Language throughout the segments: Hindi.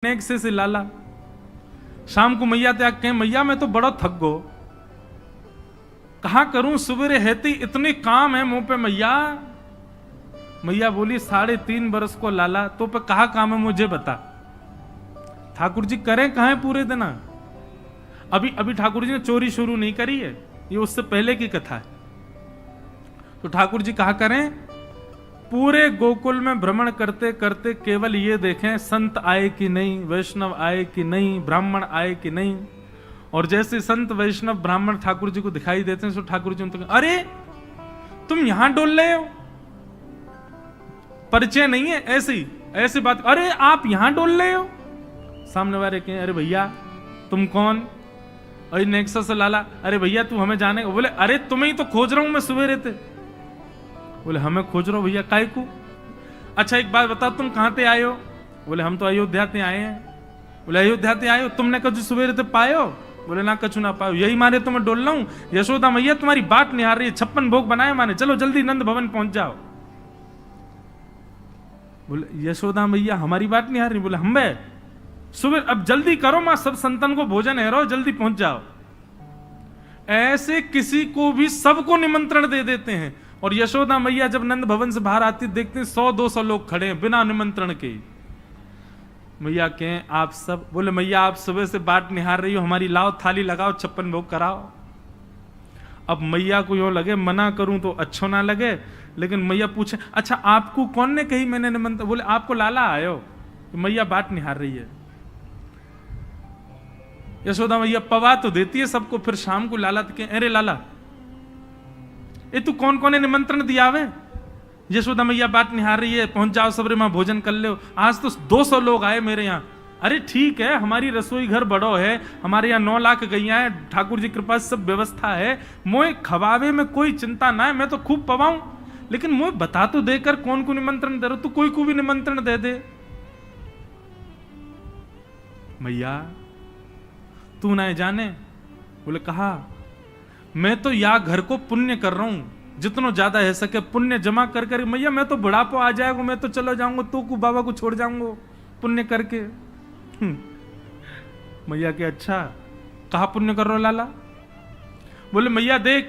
नेक से लाला शाम को मैया त्याग कहें मैया मैं तो बड़ा थक गो, कहां करूं सुबेरे हेती इतने काम है मुंह पे मैया। मैया बोली 3.5 बरस को लाला तो पे कहा काम है मुझे बता। ठाकुर जी करें कहां है पूरे दिन। अभी ठाकुर जी ने चोरी शुरू नहीं करी है, ये उससे पहले की कथा है। तो ठाकुर जी कहा करें पूरे गोकुल में भ्रमण करते करते केवल ये देखें संत आए कि नहीं, वैष्णव आए कि नहीं, ब्राह्मण आए कि नहीं। और जैसे संत वैष्णव ब्राह्मण ठाकुर जी को दिखाई देते हैं तो ठाकुर जी उनको अरे तुम यहां डोल रहे हो, परिचय नहीं है ऐसी बात, अरे आप यहां डोल रहे हो। सामने वाले कहें अरे भैया तुम कौन, अरे नेक्सस से लाला, अरे भैया तू हमें जाने, बोले अरे तुम्हें ही तो खोज रहा हूं मैं सुबह रहते। बोले हमें खोज रहे हो भैया काय को। अच्छा एक बात बताओ तुम कहां से आए हो। बोले हम तो अयोध्या से आए हैं। बोले अयोध्या से आए हो, तुमने कछु सुबह रहते पाए हो। बोले ना कछु ना पायो, यही मारे तो मैं डोल रहा हूं। यशोदा मैया तुम्हारी बात निहार रही है, 56 भोग बनाए माने, चलो जल्दी नंद भवन पहुंच जाओ। बोले यशोदा मैया हमारी बात निहार रही। बोले हम बे सुबह अब जल्दी करो मां, सब संतन को भोजन है रो, जल्दी पहुंच जाओ। ऐसे किसी को भी सबको निमंत्रण दे देते हैं। और यशोदा मैया जब नंद भवन से बाहर आती देखते हैं 100-200 लोग खड़े हैं बिना निमंत्रण के। मैया कहें आप सब, बोले मैया आप सुबह से बाट निहार रही हो हमारी, लाओ थाली लगाओ 56 भोग कराओ। अब मैया को यूं लगे मना करूं तो अच्छो ना लगे, लेकिन मैया पूछे अच्छा आपको कौन ने कही मैंने निमंत्रण। बोले आपको लाला आयो। तो मैया बाट निहार रही है। यशोदा मैया पवा तो देती है सबको, फिर शाम को लाला तो कहे अरे लाला ये तू कौन कौन ने निमंत्रण दिया वे। यशोदा मैया बात निहार रही है, पहुंच जाओ सबरे मां भोजन कर लो, आज तो 200 लोग आए मेरे यहाँ। अरे ठीक है हमारी रसोई घर बड़ो है, हमारे यहाँ 9 लाख गैया है, ठाकुर जी के पास सब व्यवस्था है, मोए खवावे में कोई चिंता ना है, मैं तो खूब पवाऊं, लेकिन मोए बता तो देकर कौन को निमंत्रण दे रहे हो, तू कोई को भी निमंत्रण दे दे। मैया तू ना जाने। बोले कहा मैं तो या घर को पुण्य कर रहा हूं, जितना ज्यादा है सके पुण्य जमा कर कर। मैया मैं तो बुढ़ापो आ जाएगा, मैं तो चलो जाऊंगा, तू को बाबा को छोड़ जाऊंगा पुण्य करके। मैया के अच्छा कहा पुण्य कर रहे हो लाला। बोले मैया देख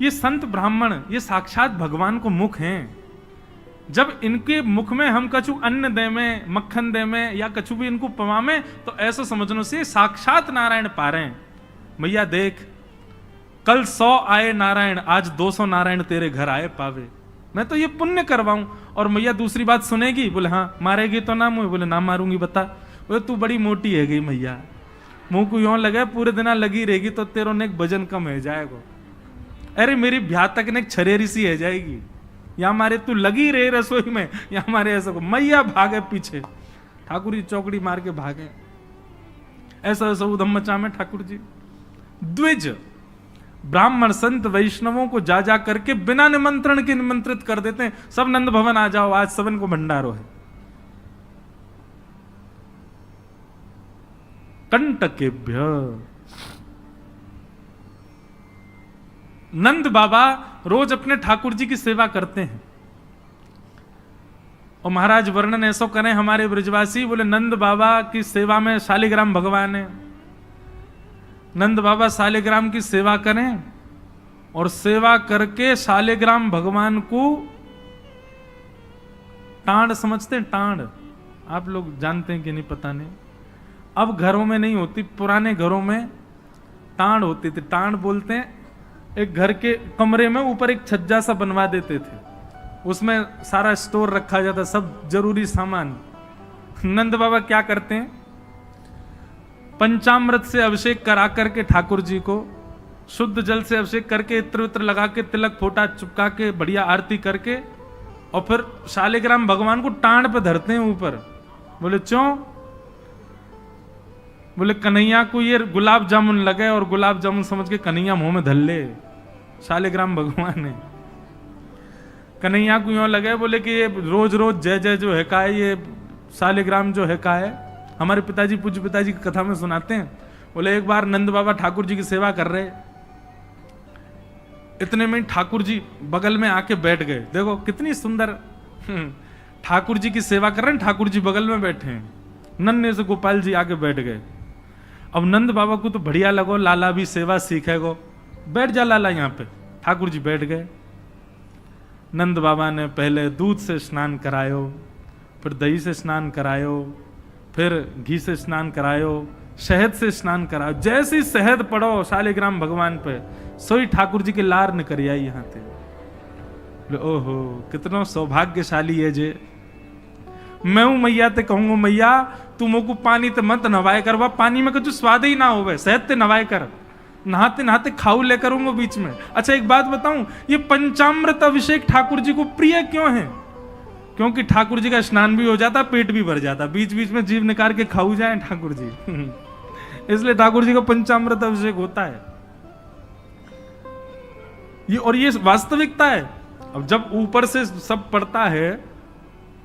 ये संत ब्राह्मण ये साक्षात भगवान को मुख हैं, जब इनके मुख में हम कछु अन्न दे में, मक्खन दे में या कछु भी इनको पवामे तो ऐसा समझने से साक्षात नारायण पा रहे हैं। मैया देख कल 100 आए नारायण, आज 200 नारायण तेरे घर आए पावे, मैं तो ये पुण्य करवाऊं। और मैया दूसरी बात सुनेगी। बोले हाँ मारेगी तो ना मुझे। बोले ना मारूंगी बता। बोले तू बड़ी मोटी है गई मैया, मुंह को यूं लगे पूरे दिन लगी रहेगी तो तेरो ने वजन कम है जाएगा। अरे मेरी ब्याह तक ने छरेरी सी है जाएगी, या मारे तू लगी रहे रसोई में, या मारे ऐसा को। मैया भागे पीछे, ठाकुर जी चौकड़ी मार के भागे। ऐसा ऐसा उधम मचा में ठाकुर जी द्विज ब्राह्मण संत वैष्णवों को जा जा करके बिना निमंत्रण के निमंत्रित कर देते हैं। सब नंद भवन आ जाओ, आज सबन को भंडारो है। कंटकेभ्य नंद बाबा रोज अपने ठाकुर जी की सेवा करते हैं। और महाराज वर्णन ऐसा करें हमारे ब्रजवासी, बोले नंद बाबा की सेवा में शालिग्राम भगवान है। नंद बाबा शालिग्राम की सेवा करें और सेवा करके शालिग्राम भगवान को टांड समझते हैं। टांड आप लोग जानते हैं कि नहीं पता नहीं, अब घरों में नहीं होती, पुराने घरों में टांड होती थी। टांड बोलते हैं एक घर के कमरे में ऊपर एक छज्जा सा बनवा देते थे, उसमें सारा स्टोर रखा जाता, सब जरूरी सामान। नंद बाबा क्या करते हैं पंचामृत से अभिषेक करा करके ठाकुर जी को शुद्ध जल से अभिषेक करके इत्र वित्र लगा के तिलक फोटा चुपका के बढ़िया आरती करके और फिर शालिग्राम भगवान को टांड पे धरते हैं ऊपर। बोले क्यों। बोले कन्हैया को ये गुलाब जामुन लगे और गुलाब जामुन समझ के कन्हैया मुंह में धर ले। शालिग्राम भगवान है, कन्हैया को यूं लगे बोले कि ये रोज रोज जय जय जो है का है, ये शालिग्राम जो है का है। हमारे पिताजी पूज्य पिताजी की कथा में सुनाते हैं, बोले एक बार नंद बाबा ठाकुर जी की सेवा कर रहे, इतने में ठाकुर जी बगल में आके बैठ गए। देखो कितनी सुंदर ठाकुर जी की सेवा कर रहे हैं, ठाकुर जी बगल में बैठे हैं नन्हे से गोपाल जी आके बैठ गए। अब नंद बाबा को तो बढ़िया लगो, लाला भी सेवा सीखेगो, बैठ जा लाला यहाँ पे। ठाकुर जी बैठ गए। नंद बाबा ने पहले दूध से स्नान करायो, फिर दही से स्नान करायो, फिर घी से स्नान करायो, शहद से स्नान करायो। जैसे ही शहद पड़ो शालिग्राम भगवान पे, सोई ठाकुर जी के लार न करिया यहाँ थे। ओहो कितना सौभाग्यशाली है जे। मैं हूं मैया ते कहूंगा मैया तू मोको पानी ते मत नवाए कर, पानी में कुछ स्वाद ही ना होवे, शहद ते नवाए कर, नहाते नहाते खाऊ ले करूंगा बीच में। अच्छा एक बात बताऊं, ये पंचामृत अभिषेक ठाकुर जी को प्रिय क्यों है? क्योंकि ठाकुर जी का स्नान भी हो जाता, पेट भी भर जाता, बीच बीच में जीभ निकाल के खाऊ जाए ठाकुर जी इसलिए ठाकुर जी का पंचामृत अभिषेक होता है ये, और ये वास्तविकता है। अब जब ऊपर से सब पड़ता है,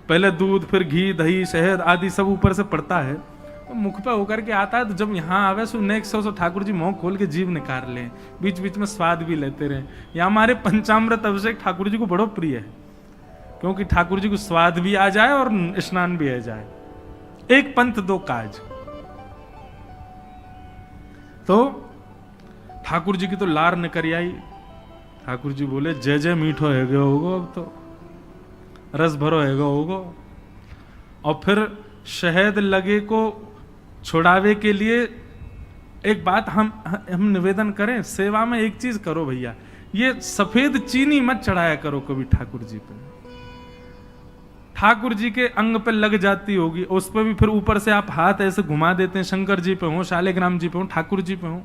पहले दूध फिर घी दही शहद आदि सब ऊपर से पड़ता है, तो मुख पे होकर के आता है, तो जब यहाँ आवे so next so Thakur ji मुंह खोल के जीभ निकाल लें, बीच बीच में स्वाद भी लेते रहे। या हमारे पंचामृत अभिषेक ठाकुर जी को बड़ो प्रिय है, क्योंकि ठाकुर जी को स्वाद भी आ जाए और स्नान भी आ जाए। एक पंथ दो काज। तो ठाकुर जी की तो लार न करी आई। ठाकुर जी बोले जय जय मीठो है गयो होगो, अब तो रस भरो है गयो होगो। और फिर शहद लगे को छुड़ावे के लिए एक बात हम निवेदन करें, सेवा में एक चीज करो भैया, ये सफेद चीनी मत चढ़ाया करो कभी ठाकुर जी पे। ठाकुर जी के अंग पे लग जाती होगी, उस पर भी फिर ऊपर से आप हाथ ऐसे घुमा देते हैं, शंकर जी पे हो, शालिग्राम जी पे हो, ठाकुर जी पे हो।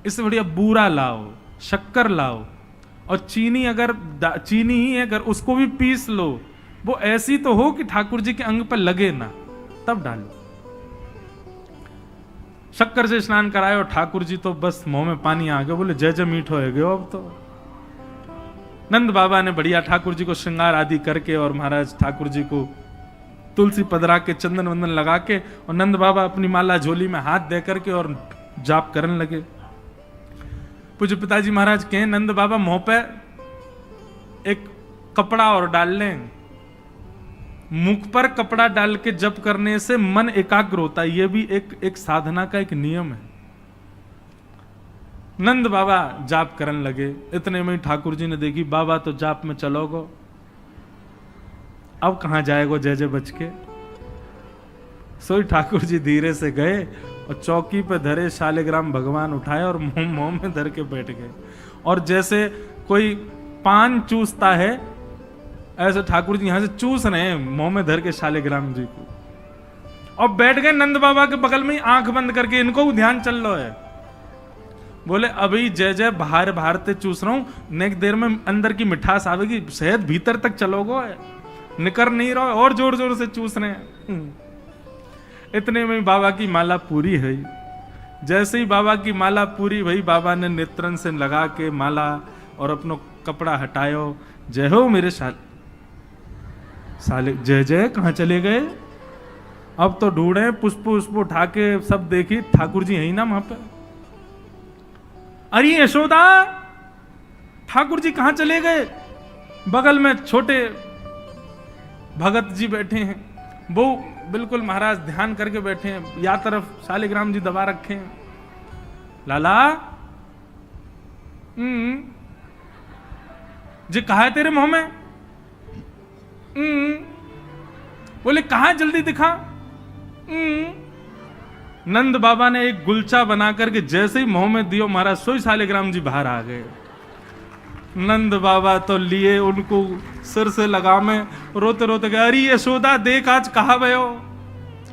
इससे बढ़िया बूरा लाओ, शक्कर लाओ, और चीनी अगर चीनी ही अगर उसको भी पीस लो, वो ऐसी तो हो कि ठाकुर जी के अंग पर लगे ना, तब डालो। शक्कर से स्नान कराए और ठाकुर जी तो बस मुंह में पानी आ गया, बोले जय जय मीठो है गयो अब तो। नंद बाबा ने बढ़िया ठाकुर जी को श्रृंगार आदि करके और महाराज ठाकुर जी को तुलसी पधरा के चंदन वंदन लगा के, और नंद बाबा अपनी माला झोली में हाथ दे करके और जाप करने लगे। पूज्य पिताजी महाराज कहें नंद बाबा मुंह पे एक कपड़ा और डाल लें, मुख पर कपड़ा डाल के जप करने से मन एकाग्र होता है, यह भी एक साधना का एक नियम है। नंद बाबा जाप करने लगे। इतने में ठाकुर जी ने देखी बाबा तो जाप में चलोगो, अब कहां जाएगो जय जय बच के। सोई ठाकुर जी धीरे से गए और चौकी पे धरे शालिग्राम भगवान उठाए और मुंह में धर के बैठ गए। और जैसे कोई पान चूसता है, ऐसे ठाकुर जी यहां से चूस रहे हैं मुंह में धर के शालिग्राम जी को, और बैठ गए नंद बाबा के बगल में ही आंख बंद करके। इनको ध्यान चल रहा है, बोले अभी जय जय बाहर बाहर ते चूस रहा हूं, नेक देर में अंदर की मिठास आवेगी, शहद भीतर तक चलोगो, निकर नहीं रहो, और जोर जोर से चूस रहे हैं। इतने में बाबा की माला पूरी है। जैसे ही बाबा की माला पूरी भई, बाबा ने नेत्रन से लगा के माला और अपनो कपड़ा हटायो। जय हो मेरे साले जय जय कहां चले गए? अब तो ढूंढे, पुष्प पुष्प उठा के सब देखी, ठाकुर जी यही ना वहां पे। अरे यशोदा, ठाकुर जी कहां चले गए? बगल में छोटे भगत जी बैठे हैं, वो बिल्कुल महाराज ध्यान करके बैठे हैं, या तरफ शालिग्राम जी दबा रखे हैं। लाला जी कहा है तेरे मुंह में? बोले कहा, जल्दी दिखा। नंद बाबा ने एक गुलचा बना करके जैसे ही मुंह में दियो, महाराज सोई शालिग्राम जी बाहर आ गए। नंद बाबा तो लिए उनको सिर से लगा में, रोते रोते गए, अरे यशोदा देख आज कहा भयो?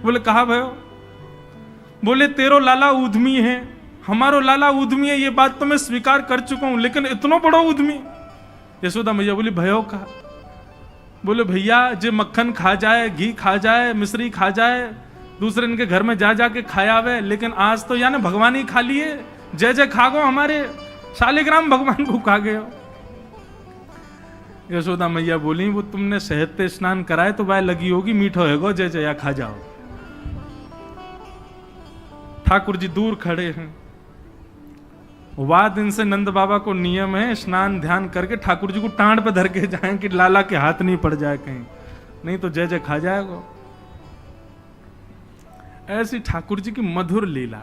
बोले कहा भयो? बोले तेरो लाला उद्यमी है, हमारो लाला उद्यमी है, ये बात तो मैं स्वीकार कर चुका हूं, लेकिन इतना बड़ा उद्यमी? यशोदा मैया बोली भयो कहा? बोले भैया जे मक्खन खा जाए, घी खा जाए, मिश्री खा जाए, दूसरे इनके घर में जा जाके खाया आवे, लेकिन आज तो यानी भगवान ही खा लिए, जय जय खा गो, हमारे शालिग्राम भगवान को खा गए। यशोदा मैया बोली वो तुमने शहद पे स्नान कराए तो बाय लगी होगी, मीठो है गो, जय जया खा जाओ। ठाकुर जी दूर खड़े हैं। वाह दिन से नंद बाबा को नियम है स्नान ध्यान करके ठाकुर जी को टांड पे धर के जाए कि लाला के हाथ नहीं पड़ जाए कहीं, नहीं तो जय जय खा जाएगा। ऐसी ठाकुर जी की मधुर लीला,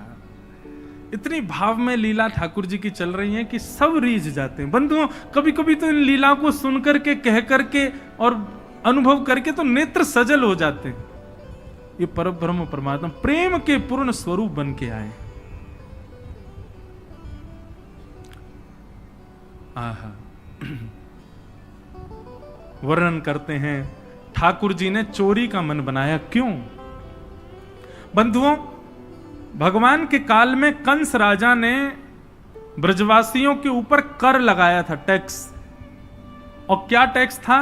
इतनी भाव में लीला ठाकुर जी की चल रही है कि सब रीझ जाते हैं। बंधुओं, कभी कभी तो इन लीलाओं को सुन करके, कह करके और अनुभव करके तो नेत्र सजल हो जाते हैं। ये परब्रह्म परमात्मा प्रेम के पूर्ण स्वरूप बन के आए। आहा, वर्णन करते हैं ठाकुर जी ने चोरी का मन बनाया। क्यों? बंधुओं, भगवान के काल में कंस राजा ने ब्रजवासियों के ऊपर कर लगाया था, टैक्स। और क्या टैक्स था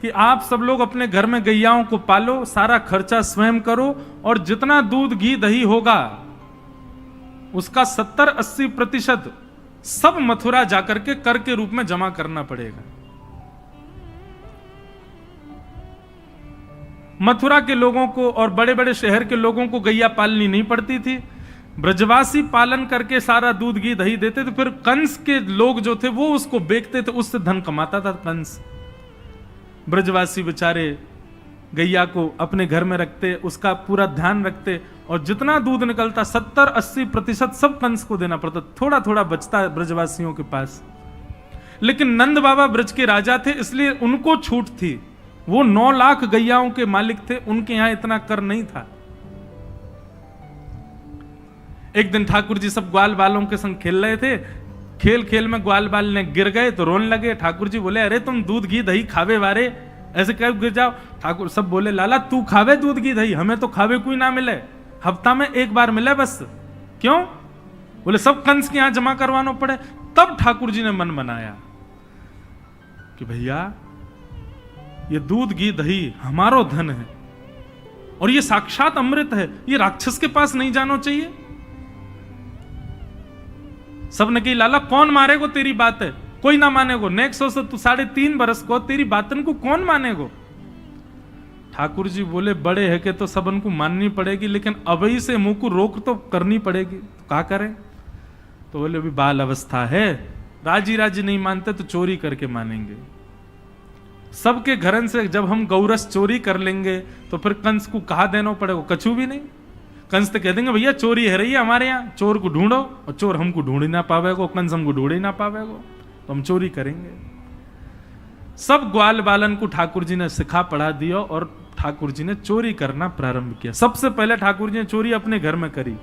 कि आप सब लोग अपने घर में गैयाओं को पालो, सारा खर्चा स्वयं करो, और जितना दूध घी दही होगा उसका 70-80% सब मथुरा जाकर के कर के रूप में जमा करना पड़ेगा। मथुरा के लोगों को और बड़े बड़े शहर के लोगों को गैया पालनी नहीं पड़ती थी, ब्रजवासी पालन करके सारा दूध घी दही देते थे। फिर कंस के लोग जो थे वो उसको बेचते थे, उससे धन कमाता था कंस। ब्रजवासी बेचारे गैया को अपने घर में रखते, उसका पूरा ध्यान रखते, और जितना दूध निकलता 70-80% सब कंस को देना पड़ता। थोड़ा थोड़ा बचता ब्रजवासियों के पास। लेकिन नंद बाबा ब्रज के राजा थे, इसलिए उनको छूट थी। वो 9 लाख गैयाओं के मालिक थे, उनके यहां इतना कर नहीं था। एक दिन ठाकुर जी सब ग्वाल बालों के संग खेल रहे थे। खेल खेल में ग्वाल बाल ने गिर गए तो रोने लगे। ठाकुर जी बोले, अरे तुम दूध घी दही खावे वारे, ऐसे कब गिर जाओ? ठाकुर सब बोले, लाला तू खावे दूध घी दही, हमें तो खावे कोई ना मिले, हफ्ता में एक बार मिले बस। क्यों? बोले सब कंस के यहां जमा करवाना पड़े। तब ठाकुर जी ने मन बनाया कि भैया ये दूध घी दही हमारो धन है, और ये साक्षात अमृत है, ये राक्षस के पास नहीं जाना चाहिए। सबने कही, लाला कौन मारेगो तेरी बात है? कोई ना मानेगो। नेक्स्ट से तू 3.5 बरस को तेरी बातन को कौन मानेगो? ठाकुर जी बोले, बड़े है के तो सबन को माननी पड़ेगी, लेकिन अभी से मुंह को रोक तो करनी पड़ेगी। तो क्या करें? तो बोले अभी बाल अवस्था है, राजी राजी नहीं मानते तो चोरी करके मानेंगे। सबके घरन से जब हम गौरस चोरी कर लेंगे तो फिर कंस को कहा देना पड़ेगा? कछु भी नहीं। कंस तो कह देंगे, भैया चोरी है रही है हमारे यहाँ, चोर को ढूंढो, और चोर हमको ढूंढ ही ना पावेगो, कंस हमको ढूंढ ही ना पावेगो, तो हम चोरी करेंगे। सब ग्वाल बालन को ठाकुर जी ने सिखा पढ़ा दिया, और ठाकुर जी ने चोरी करना प्रारंभ किया। सबसे पहले ठाकुर जी ने चोरी अपने घर में करी।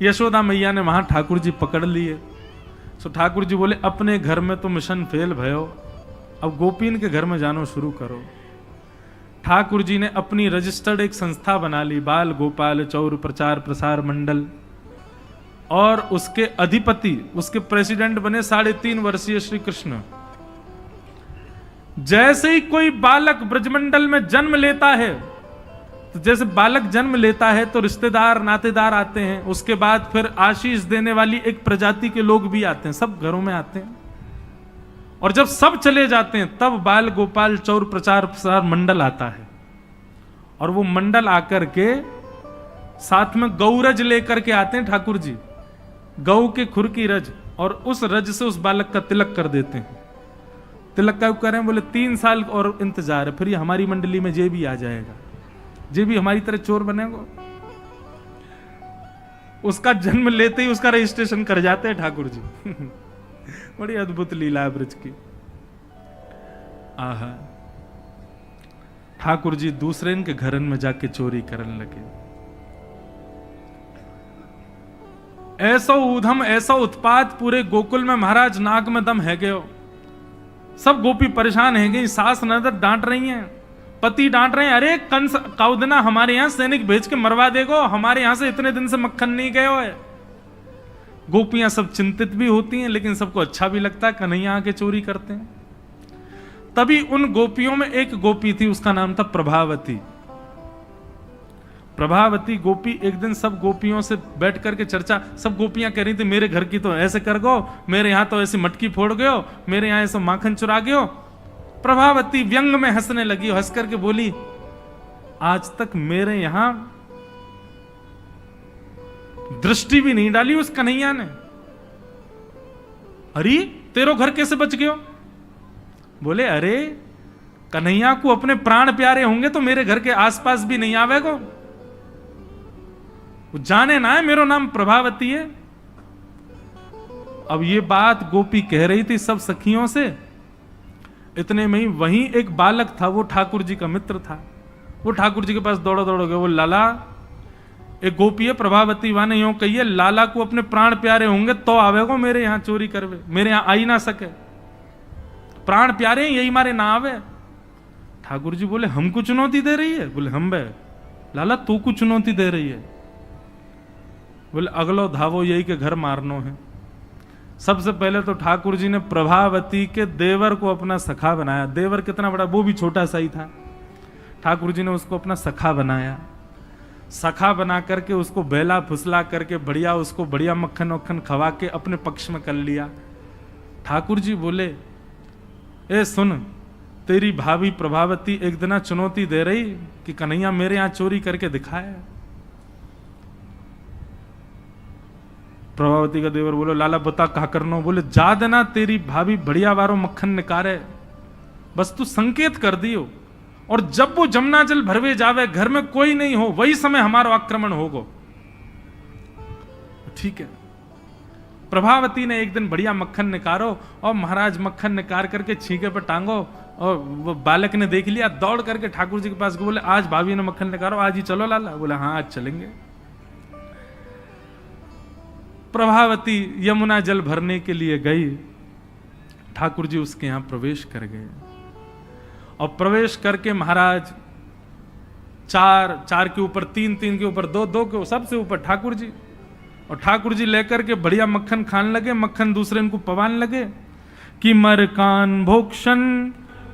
यशोदा मैया ने वहां ठाकुर जी पकड़ लिए। तो ठाकुर जी बोले, अपने घर में तो मिशन फेल भयो, अब गोपीन के घर में जानो शुरू करो। ठाकुर जी ने अपनी रजिस्टर्ड एक संस्था बना ली, बाल गोपाल चौर प्रचार प्रसार मंडल, और उसके अधिपति, उसके प्रेसिडेंट बने 3.5 वर्षीय श्री कृष्ण। जैसे ही कोई बालक ब्रजमंडल में जन्म लेता है, तो जैसे बालक जन्म लेता है तो रिश्तेदार नातेदार आते हैं, उसके बाद फिर आशीष देने वाली एक प्रजाति के लोग भी आते हैं, सब घरों में आते हैं। और जब सब चले जाते हैं तब बाल गोपाल चौर प्रचार प्रसार मंडल आता है, और वो मंडल आकर के साथ में गौरज लेकर के आते हैं ठाकुर जी, गौ के खुर की रज, और उस रज से उस बालक का तिलक कर देते हैं। तिलक का करें? बोले 3 साल और इंतजार है, फिर ये हमारी मंडली में जे भी आ जाएगा, जे भी हमारी तरह चोर बनेगा। उसका जन्म लेते ही उसका रजिस्ट्रेशन कर जाते हैं ठाकुर जी। बड़ी अद्भुत लीला है ब्रज की। आहा, ठाकुर जी दूसरे के घरन में जाके चोरी करने लगे। ऐसा ऊधम, ऐसा उत्पात पूरे गोकुल में, महाराज नाक में दम है गयो। सब गोपी परेशान है गई, सास नजर डांट रही हैं, पति डांट रहे हैं, अरे कंस काउदना हमारे यहां सैनिक भेज के मरवा देगो, हमारे यहां से इतने दिन से मक्खन नहीं गयो है। गोपियां सब चिंतित भी होती हैं, लेकिन सबको अच्छा भी लगता है, कन्हैया आके चोरी करते हैं। तभी उन गोपियों में एक गोपी थी, उसका नाम था प्रभावती। प्रभावती गोपी एक दिन सब गोपियों से बैठ करके चर्चा, सब गोपियां कह रही थी, मेरे घर की तो ऐसे कर गो, मेरे यहां तो ऐसी मटकी फोड़ गयो, मेरे यहां ऐसा माखन चुरा गयो। प्रभावती व्यंग में हंसने लगी, हंस करके बोली, आज तक मेरे यहां दृष्टि भी नहीं डाली उस कन्हैया ने। अरे तेरो घर कैसे बच गयो? बोले, अरे कन्हैया को अपने प्राण प्यारे होंगे तो मेरे घर के आसपास भी नहीं आवेगो। वो जाने ना है मेरो नाम प्रभावती है। अब ये बात गोपी कह रही थी सब सखियों से। इतने में ही वहीं एक बालक था, वो ठाकुर जी का मित्र था। वो ठाकुर जी के पास दौड़ो दौड़ो गए, वो लाला एक गोपी है प्रभावती वाने यूं कहिए, लाला को अपने प्राण प्यारे होंगे तो आवेगो मेरे यहां चोरी करवे, मेरे यहां आई ना सके, प्राण प्यारे हैं यही मारे ना आवे। ठाकुर जी बोले हमको चुनौती दे रही है? बोले हम बे लाला तू को चुनौती दे रही है? बोले अगलो धावो यही के घर मारनो है। सबसे पहले तो ठाकुर जी ने प्रभावती के देवर को अपना सखा बनाया। देवर कितना बड़ा, वो भी छोटा सा ही था। ठाकुर जी ने उसको अपना सखा बनाया। सखा बना करके उसको बेला फुसला करके बढ़िया उसको बढ़िया मक्खन वक्खन खवा के अपने पक्ष में कर लिया। ठाकुर जी बोले ए सुन, तेरी भाभी प्रभावती एक दिन चुनौती दे रही कि कन्हैया मेरे यहां चोरी करके दिखाया। प्रभावती का देवर बोलो लाला बता कहा करनो? बोले जा देना तेरी भाभी बढ़िया वारो मक्खन निकारे, बस तू संकेत कर दियो, और जब वो जमुना जल भरवे जावे घर में कोई नहीं हो वही समय हमारा आक्रमण होगो। ठीक है। प्रभावती ने एक दिन बढ़िया मक्खन निकारो और महाराज मक्खन निकाल करके छींके पर टांगो, और वो बालक ने देख लिया, दौड़ करके ठाकुर जी के पास बोले आज भाभी ने मक्खन निकालो, आज ही चलो लाला। बोले हाँ आज चलेंगे। प्रभावती यमुना जल भरने के लिए गई। ठाकुर जी उसके यहां प्रवेश कर गए, और प्रवेश करके महाराज चार के ऊपर तीन के ऊपर दो के सबसे ऊपर ठाकुर जी, और ठाकुर जी लेकर के बढ़िया मक्खन खाने लगे। मक्खन दूसरे इनको पवान लगे कि मरकान भोक्षण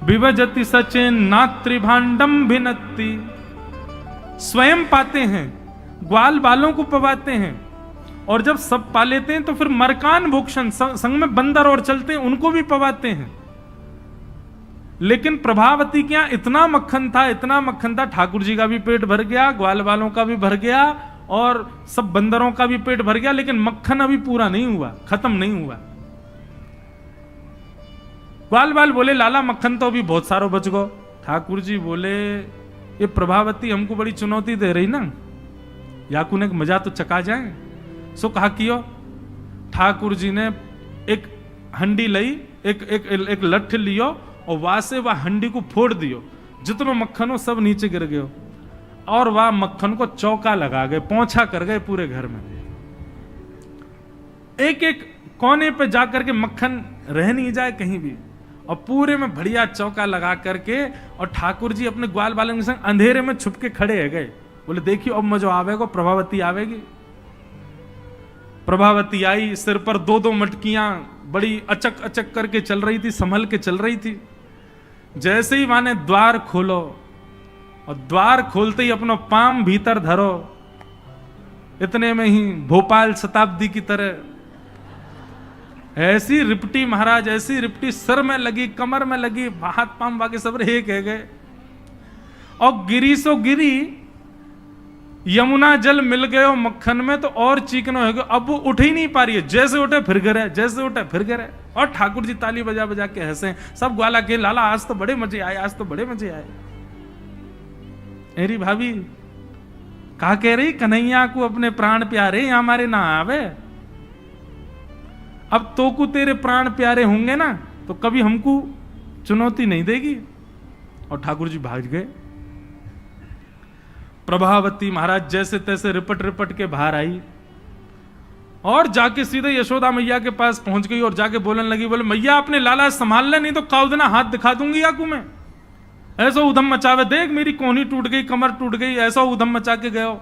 विभजति सचेन नात्री भांडम भिन्नति। स्वयं पाते हैं, ग्वाल बालों को पवाते हैं, और जब सब पा लेते हैं तो फिर मरकान भोक्षण संग में बंदर और चलते हैं उनको भी पवाते हैं। लेकिन प्रभावती के यहां इतना मक्खन था, ठाकुर जी का भी पेट भर गया, ग्वाल वालों का भी भर गया, और सब बंदरों का भी पेट भर गया, लेकिन मक्खन अभी पूरा नहीं हुआ, खत्म नहीं हुआ। ग्वाल बाल बोले लाला मक्खन तो अभी बहुत सारो बच गो। ठाकुर जी बोले ये प्रभावती हमको बड़ी चुनौती दे रही ना, याकू ने मजा तो चका जाए। सो कहा कियो। ठाकुर जी ने एक हंडी लई, एक लठ लियो, और वहां से वह हंडी को फोड़ दियो, जितनो मक्खन हो सब नीचे गिर गयो, और वह मक्खन को चौका लगा गए, पोंछा कर गए पूरे घर में। एक कोने पे जाकर के मक्खन रह नहीं जाए कहीं भी, और पूरे में बढ़िया चौका लगा करके, और ठाकुर जी अपने ग्वाल बालन के संग अंधेरे में छुप के खड़े है गए। बोले देखियो अब मजो आवेगा, प्रभावती आवेगी। प्रभावती आई, सिर पर दो मटकियां बड़ी अचक अचक करके चल रही थी, संभल के चल रही थी। जैसे ही माने द्वार खोलो, और द्वार खोलते ही अपना पाम भीतर धरो, इतने में ही भोपाल शताब्दी की तरह ऐसी रिपटी महाराज, ऐसी रिपटी सर में लगी, कमर में लगी, हाथ पाम बाकी सब रहे कह गए, और गिरी सो गिरी। यमुना जल मिल गए मक्खन में तो और चीकना हो गया। अब वो उठ ही नहीं पा रही है, जैसे उठे फिर गिरे, जैसे उठे फिर गिरे। और ठाकुर जी ताली बजा बजा के हंसे, सब ग्वाला के लाला आज तो बड़े मजे आए, आज तो बड़े मजे आए। मेरी भाभी कहा कह रही कन्हैया को अपने प्राण प्यारे यहाँ हमारे ना आवे। अब तो को तेरे प्राण प्यारे होंगे ना तो कभी हमको चुनौती नहीं देगी। और ठाकुर जी भाग गए। प्रभावती महाराज जैसे तैसे रिपट रिपट के बाहर आई, और जाके सीधे यशोदा मैया के पास पहुंच गई, और जाके बोलने लगी, बोले मैया अपने लाला संभाल ले, नहीं तो काउदना हाथ दिखा दूंगी याकू में। ऐसा उधम मचावे, देख मेरी कोहनी टूट गई, कमर टूट गई, ऐसा उधम मचा के गयो।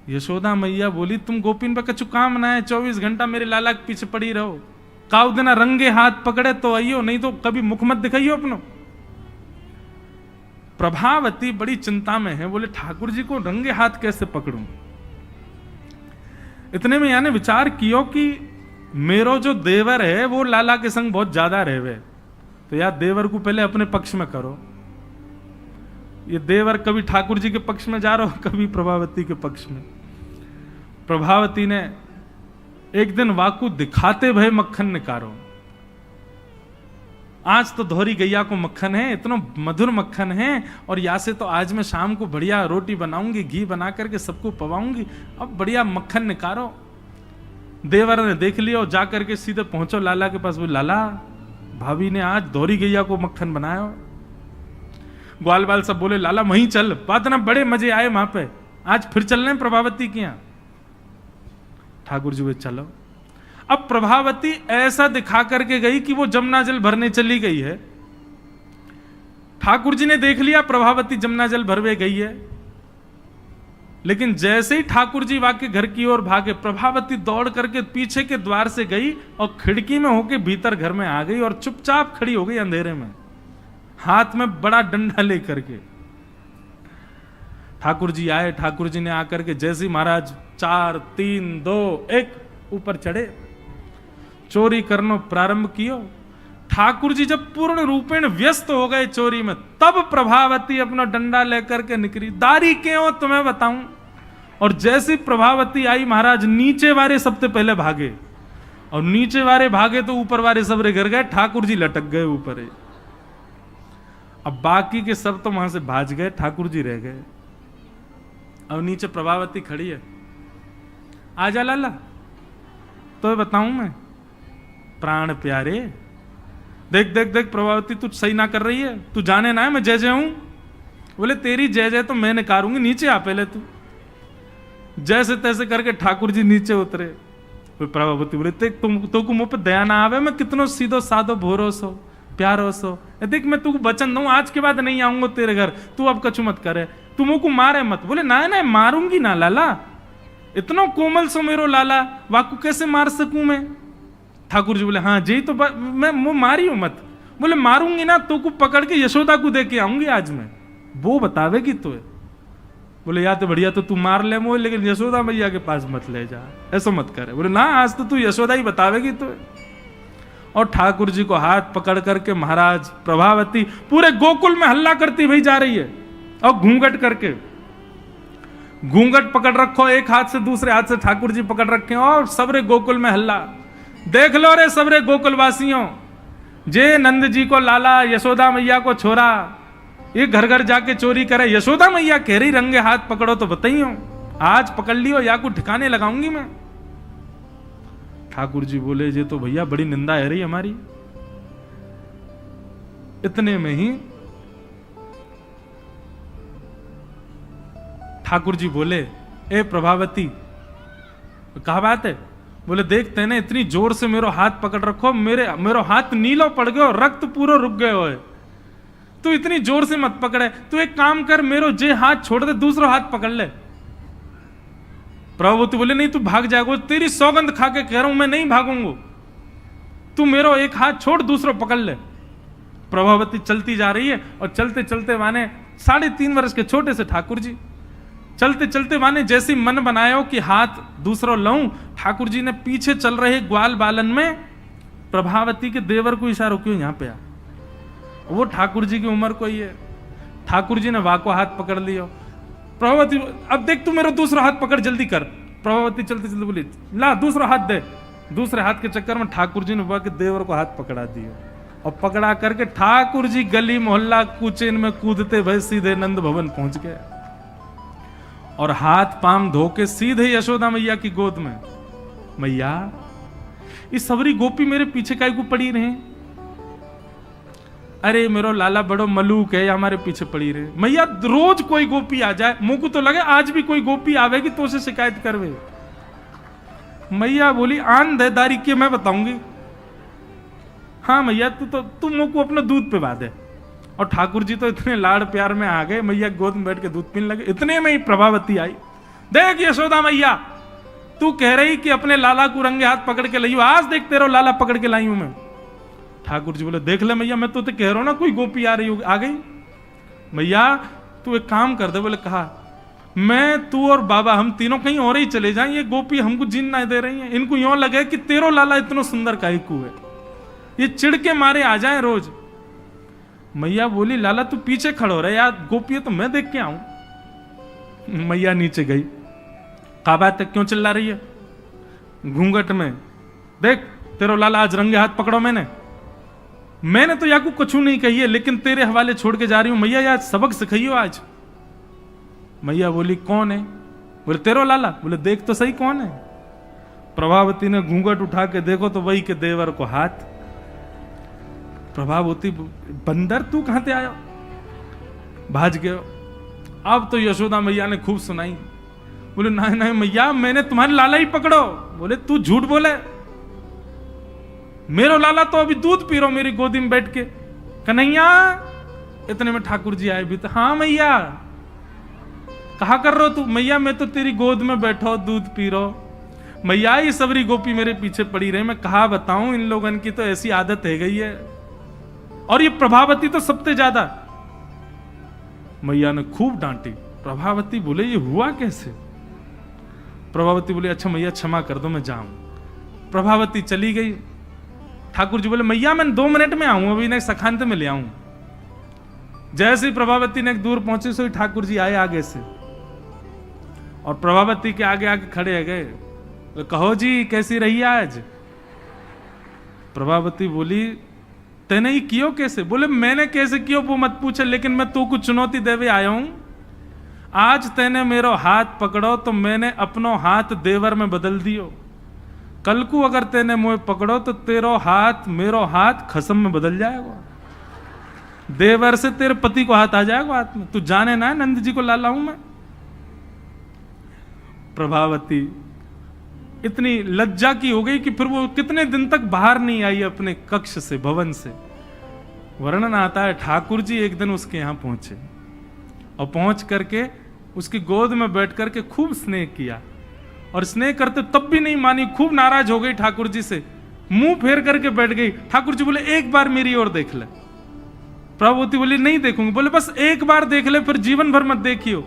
यशोदा मैया बोली तुम गोपिन पे कछु काम ना है, 24 घंटा मेरे लाला के पीछे पड़ी रहो, काउदना रंगे हाथ पकड़े तो आइयो, नहीं तो कभी मुख मत दिखाइयो अपनो। प्रभावती बड़ी चिंता में है, बोले ठाकुर जी को रंगे हाथ कैसे पकड़ूं। इतने में यानी विचार कियो कि मेरो जो देवर है वो लाला के संग बहुत ज्यादा रहवे, तो यार देवर को पहले अपने पक्ष में करो। ये देवर कभी ठाकुर जी के पक्ष में जा रहा हो, कभी प्रभावती के पक्ष में। प्रभावती ने एक दिन वाकु दिखाते भय मक्खन निकारो, आज तो धोरी गैया को मक्खन है, इतना मधुर मक्खन है, और यहाँ से तो आज मैं शाम को बढ़िया रोटी बनाऊंगी, घी बना करके सबको पवाऊंगी, अब बढ़िया मक्खन निकारो। देवर ने देख लिया और जाकर के सीधे पहुंचो लाला के पास, वो लाला भाभी ने आज धोरी गैया को मक्खन बनाया। ग्वाल बाल सब बोले लाला वहीं चल, बात ना बड़े मजे आए वहां पे, आज फिर चल रहे हैं प्रभावती के यहाँ। ठाकुर जी वे चलो। अब प्रभावती ऐसा दिखा करके गई कि वो जमुना जल भरने चली गई है। ठाकुर जी ने देख लिया प्रभावती जमुना जल भरवे गई है, लेकिन जैसे ही ठाकुर जी वाके घर की ओर भागे, प्रभावती दौड़ करके पीछे के द्वार से गई और खिड़की में होके भीतर घर में आ गई और चुपचाप खड़ी हो गई अंधेरे में, हाथ में बड़ा डंडा लेकर के। ठाकुर जी आए, ठाकुर जी ने आकर के जैसे ही महाराज 4 3 2 1 ऊपर चढ़े, चोरी करनो प्रारंभ कियो। ठाकुर जी जब पूर्ण रूपेण व्यस्त हो गए चोरी में, तब प्रभावती अपना डंडा लेकर के निकली। दारी के हो तुम्हें बताऊं। और जैसी प्रभावती आई, महाराज नीचे वाले सबसे पहले भागे, और नीचे वाले भागे तो ऊपर वाले सबरे गिर गए, ठाकुर जी लटक गए ऊपर। अब बाकी के सब तो वहां से भाज गए, ठाकुर जी रह गए। अब नीचे प्रभावती खड़ी है, आजा लाला तो बताऊं मैं। प्राण प्यारे, देख देख देख प्रभावती तू सही ना कर रही है, तू जाने ना है मैं जय जय हूं। बोले तेरी जय जय तो मैं निकारूंगी, नीचे आ पहले तू। जैसे तैसे करके ठाकुर जी नीचे उतरे। प्रभावती बोले तो मुंह पे दया ना आवे, मैं कितनो सीधो साधो भोरो सो प्यारो सो, देख मैं तू वचन दूं आज के बाद नहीं आऊंगा तेरे घर, तू अब कछु मत करे, तू मुंह को मारे मत। बोले ना ना मारूंगी ना लाला, इतना कोमल सो मेरो लाला, वाकू कैसे मार सकूं मैं। ठाकुर जी बोले हाँ जी तो मैं मारी हूं मत। बोले मारूंगी ना तो को पकड़ के यशोदा को दे के आऊंगी आज मैं, वो बतावेगी तो। बोले या तो बढ़िया तो तू मार ले मोह, लेकिन यशोदा मैया के पास मत ले जा, ऐसा मत करे। बोले ना आज तो तू यशोदा ही बतावेगी तो। और ठाकुर जी को हाथ पकड़ करके महाराज प्रभावती पूरे गोकुल में हल्ला करती भाई जा रही है, और घूंघट करके, घूंघट पकड़ रखो एक हाथ से, दूसरे हाथ से ठाकुर जी पकड़ रखे, और सबरे गोकुल में हल्ला। देख लो रे सबरे गोकुल वासियों, जे नंद जी को लाला, यशोदा मैया को छोरा, ये घर घर जाके चोरी करे। यशोदा मैया कह रही रंगे हाथ पकड़ो तो बताइयो, आज पकड़ लियो या को ठिकाने लगाऊंगी मैं। ठाकुर जी बोले जे तो भैया बड़ी निंदा है रही हमारी। इतने में ही ठाकुर जी बोले ए प्रभावती कहा बात है। बोले देखते ना इतनी जोर से मेरो हाथ पकड़ रखो, मेरो हाथ नीलो पड़ गयो, रक्त पूरा रुक गयो है, तू इतनी जोर से मत पकड़े, तू एक काम कर मेरो जे हाथ छोड़ दे दूसरा हाथ पकड़ ले। प्रभावती बोले नहीं तू भाग जाएगा, तेरी सौगंध खा के कह रहा हूं मैं नहीं भागूंगा, तू मेरो एक हाथ छोड़ दूसरा पकड़ ले। प्रभावती चलती जा रही है, और चलते चलते माने 3.5 वर्ष के छोटे से ठाकुर जी चलते चलते माने जैसे मन बनायो कि हाथ दूसरा लाऊं, ठाकुर जी ने पीछे चल रहे ग्वाल बालन में प्रभावती के देवर को इशारा क्यों यहां पे आ, वो ठाकुर जी की उम्र कोई है। ठाकुर जी ने वाको हाथ पकड़ लिया। प्रभावती अब देख तू मेरा दूसरा हाथ पकड़ जल्दी कर। प्रभावती चलते चलते बोली ला दूसरा हाथ दे। दूसरे हाथ के चक्कर में ठाकुर जी ने वाके देवर को हाथ पकड़ा दिया, और पकड़ा करके ठाकुर जी गली मोहल्ला कूचेन में कूदते भय सीधे नंद भवन पहुंच गए, और हाथ पाम धो के सीधे यशोदा मैया की गोद में। मैया इस सबरी गोपी मेरे पीछे काहे को पड़ी रहे, अरे मेरो लाला बड़ो मलूक है, हमारे पीछे पड़ी रहे। मैया रोज कोई गोपी आ जाए, मुंह को तो लगे आज भी कोई गोपी आवेगी तो उसे शिकायत करवे। मैया बोली आन देदारी के मैं बताऊंगी। हाँ मैया तू मुंह को अपना दूध पिला दे। और ठाकुर जी तो इतने लाड़ प्यार में आ गए, मैया गोद में बैठ के दूध पीने लगे। इतने में ही प्रभावती आई, देख यशोदा मैया तू कह रही कि अपने लाला को रंगे हाथ पकड़ के लाई, आज देख तेरा लाला पकड़ के लाई हूं मैं। ठाकुर जी बोले देख ले मैया मैं तो कह रहा हूं ना कोई गोपी आ रही होगी, आ गई। मैया तू एक काम कर दे। बोले कहा मैं तू और बाबा हम तीनों कहीं और ही चले जाएं, ये गोपी हमको जीन ना दे रही है, इनको यूं लगे कि तेरो लाला इतना सुंदर काहे को है, ये चिढ़ के मारे आ जाए रोज। मैया बोली लाला तू पीछे खड़ो रहे यार, गोपी तो मैं देख के आऊं। मैया नीचे गई, कहा बात है क्यों चिल्ला रही है घूंघट में, देख तेरो लाला आज रंगे हाथ पकड़ो मैंने। मैंने तो याकू कुछ नहीं कही है, लेकिन तेरे हवाले छोड़ के जा रही हूं। मैया यार सबक सिखाइयो आज। मैया बोली कौन है? बोले तेरो लाला। बोले देख तो सही कौन है। प्रभावती ने घूंघट उठा के देखो तो वही के देवर को हाथ। प्रभावती बंदर तू कहां से आया? भाज गयो। अब तो यशोदा मैया ने खूब सुनाई। बोले नहीं नहीं मैया मैंने तुम्हारे लाला ही पकड़ो। बोले तू झूठ बोले, मेरो लाला तो अभी दूध पी रहा मेरी गोदी में बैठ के। कन्हैया। इतने में ठाकुर जी आए भी तो। हाँ मैया कहा कर रहे हो तू? मैया मैं तो तेरी गोद में बैठो दूध पी रहा। मैया ये सबरी गोपी मेरे पीछे पड़ी रहे, मैं कहा बताऊं इन लोगन की तो ऐसी आदत है गई है, और ये प्रभावती तो सबसे ज्यादा। मैया ने खूब डांटी। प्रभावती बोले ये हुआ कैसे? प्रभावती बोले अच्छा मैया क्षमा कर दो मैं जाऊं। प्रभावती चली गई। ठाकुर जी बोले मैया मैं 2 मिनट में आऊं, अभी ने सखांत में ले आऊं। जैसे ही प्रभावती ने दूर पहुंचे सो ठाकुर जी आए आगे से, और प्रभावती के आगे आगे खड़े है गए। तो कहो जी कैसी रही आज? प्रभावती बोली तेने ही कियो कैसे? बोले मैंने कैसे कियो वो मत पूछे, लेकिन मैं तू को चुनौती देवे आया हूं। आज तेने मेरो हाथ पकड़ो तो मैंने अपनो हाथ देवर में बदल दियो। कल को अगर तेने मुझे पकड़ो तो तेरो हाथ मेरो हाथ खसम में बदल जाएगा। देवर से तेरे पति को हाथ आ जाएगा हाथ में। तू जाने ना नंद जी को लाला हूं मैं। प्रभावती इतनी लज्जा की हो गई कि फिर वो कितने दिन तक बाहर नहीं आई अपने कक्ष से, भवन से। वर्णन आता है ठाकुर जी एक दिन उसके यहां पहुंचे और पहुंच करके उसकी गोद में बैठ करके खूब स्नेह किया, और स्नेह करते तब भी नहीं मानी, खूब नाराज हो गई ठाकुर जी से, मुंह फेर करके बैठ गई। ठाकुर जी बोले एक बार मेरी ओर देख ले। प्रभावती बोली नहीं देखूंगी। बोले बस एक बार देख ले, फिर जीवन भर मत देखियो।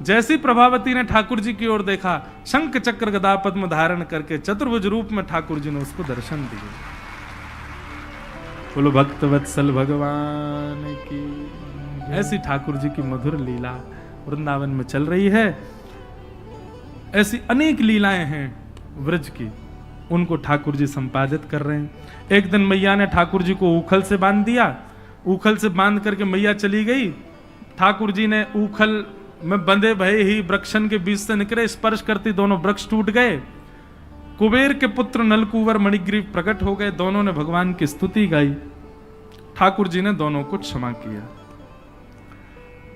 जैसी प्रभावती ने ठाकुर जी की ओर देखा, शंख चक्र गदा पद्म धारण करके चतुर्भुज रूप में ठाकुर जी ने उसको दर्शन दिए। बोलो भक्त वत्सल भगवान की। ऐसी ठाकुर जी की मधुर लीला वृंदावन में चल रही है। ऐसी अनेक लीलाएं हैं व्रज की, उनको ठाकुर जी संपादित कर रहे हैं। एक दिन मैया ने ठाकुर जी को ऊखल से बांध दिया। ऊखल से बांध करके मैया चली गई। ठाकुर जी ने ऊखल में बंधे भये ही वृक्षन के बीच से निकले, स्पर्श करती दोनों वृक्ष टूट गए। कुबेर के पुत्र नलकुवर मणिग्रीव प्रकट हो गए। दोनों ने भगवान की स्तुति गाई। ठाकुर जी ने दोनों को क्षमा किया।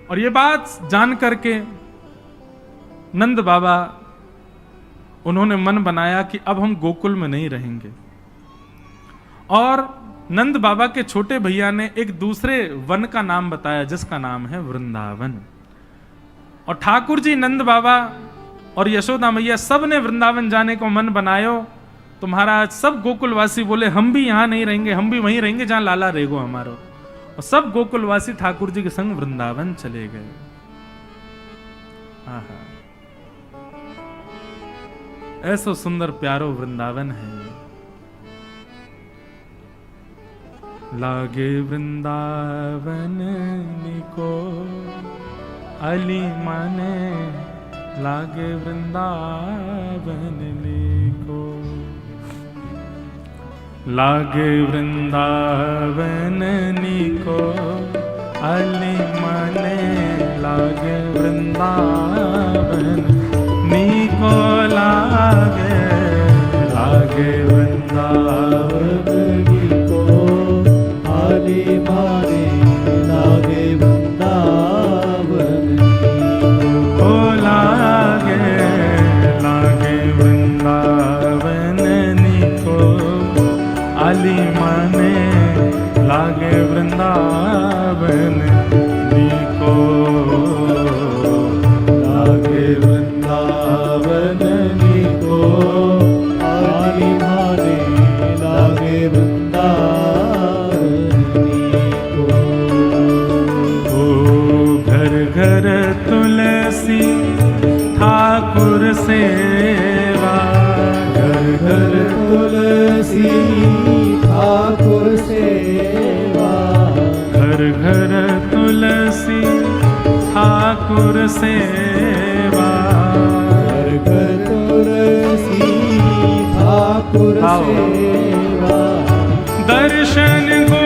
और ये बात जान करके नंद बाबा उन्होंने मन बनाया कि अब हम गोकुल में नहीं रहेंगे, और नंद बाबा के छोटे भैया ने एक दूसरे वन का नाम बताया जिसका नाम है वृंदावन। और ठाकुर जी, नंद बाबा और यशोदा मैया सब ने वृंदावन जाने को मन बनायो। तो महाराज सब गोकुलवासी बोले हम भी यहां नहीं रहेंगे, हम भी वहीं रहेंगे जहां लाला रहेगो हमारो। और सब गोकुलवासी ठाकुर जी के संग वृंदावन चले गए। आहा, ऐसो सुंदर प्यारो वृंदावन है। लागे वृंदावन निको अली माने, लागे वृंदावन निको। लागे वृंदावन निको अली माने, लागे वृंदावन निको लागे। लागे वृंदावन निको अली माने, लागे वृंदावन निको लागे। लागे वृंदावन निको अली माने, लागे वृंदावन निको। लागे वृंदावन निको अली माने, लागे वृंदावन निको। ओ घर घर तुलसी ठाकुर सेवा, घर घर तुलसी ठाकुर सेवा। घर घर तुलसी ठाकुर सेवा, घर घर तुलसी ठाकुर सेवा। दर्शन गो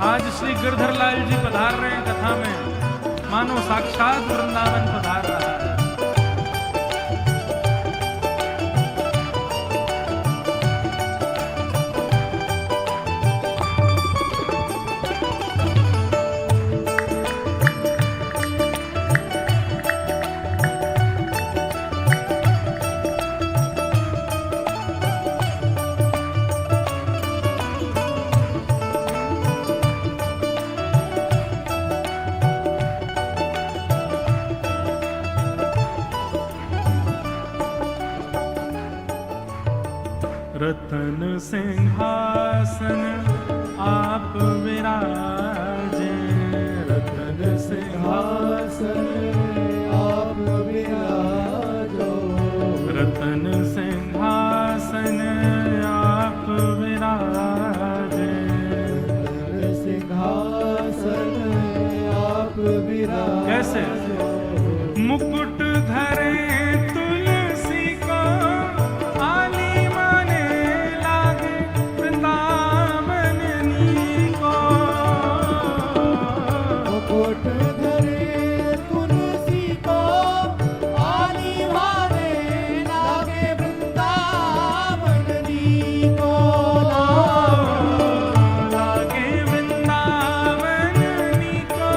आज श्री गिरधर लाल जी पधार रहे हैं कथा में, मानो साक्षात वृंदावन पधार रहा है। रतन सिंहासन आप विराजे, रतन सिंहासन आप विराजो, रतन सिंहासन आप विराजे, रतन सिंहासन आप विराजे। कैसे? मुकुट धरे तुलसी को, आली माने लागे वृंदावन नी को। मुकुट धरे तुलसी को, आली माने लागे वृंदावन नी को। लागे वृंदावन नी को,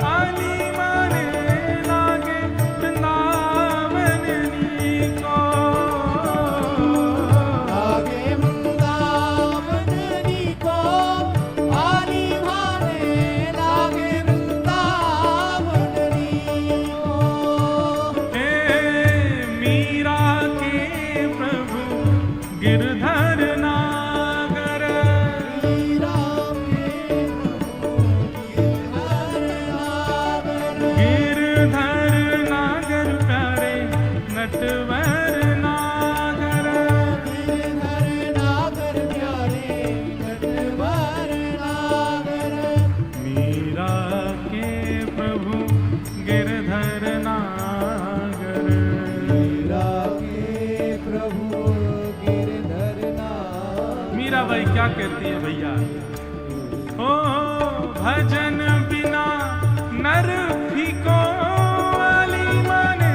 आली माने लागे वृंदावन नी को। लागे वृंदावन नी को, आली माने लागे वृंदावन नी को। हे मीरा के प्रभु गिरधर नागर, मीरा के गिरधर नागर प्यारे नटवर नागर, गिरधर नागर प्यारे नटवर नागर। मीरा के प्रभु गिरधर नागर, मीरा के प्रभु गिरधर नागर। मीरा भाई क्या कहती है भैया? ओ भजन बिना नर फीको, आली माने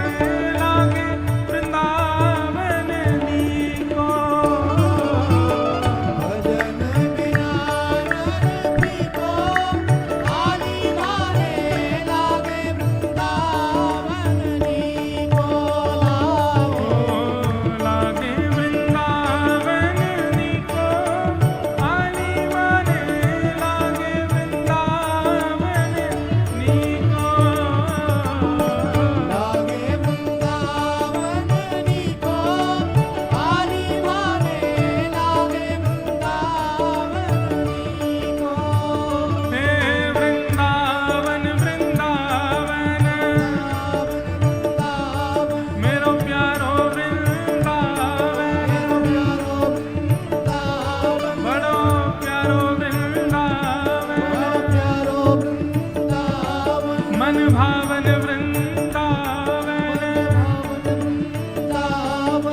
लागे वृंदावन नी को। भजन बिना नर फीको, आली माने लागे वृंदावन नी को। लागे वृंदावन नी को, आली माने लागे वृंदावन नी को। लागे वृंदावन नी को, आली माने लागे वृंदावन नी को। हे वृंदावन वृंदावन, मेरो प्यारो वृंदावन, बड़ो प्यारो वृंदावन, मन भावन वृंदावन।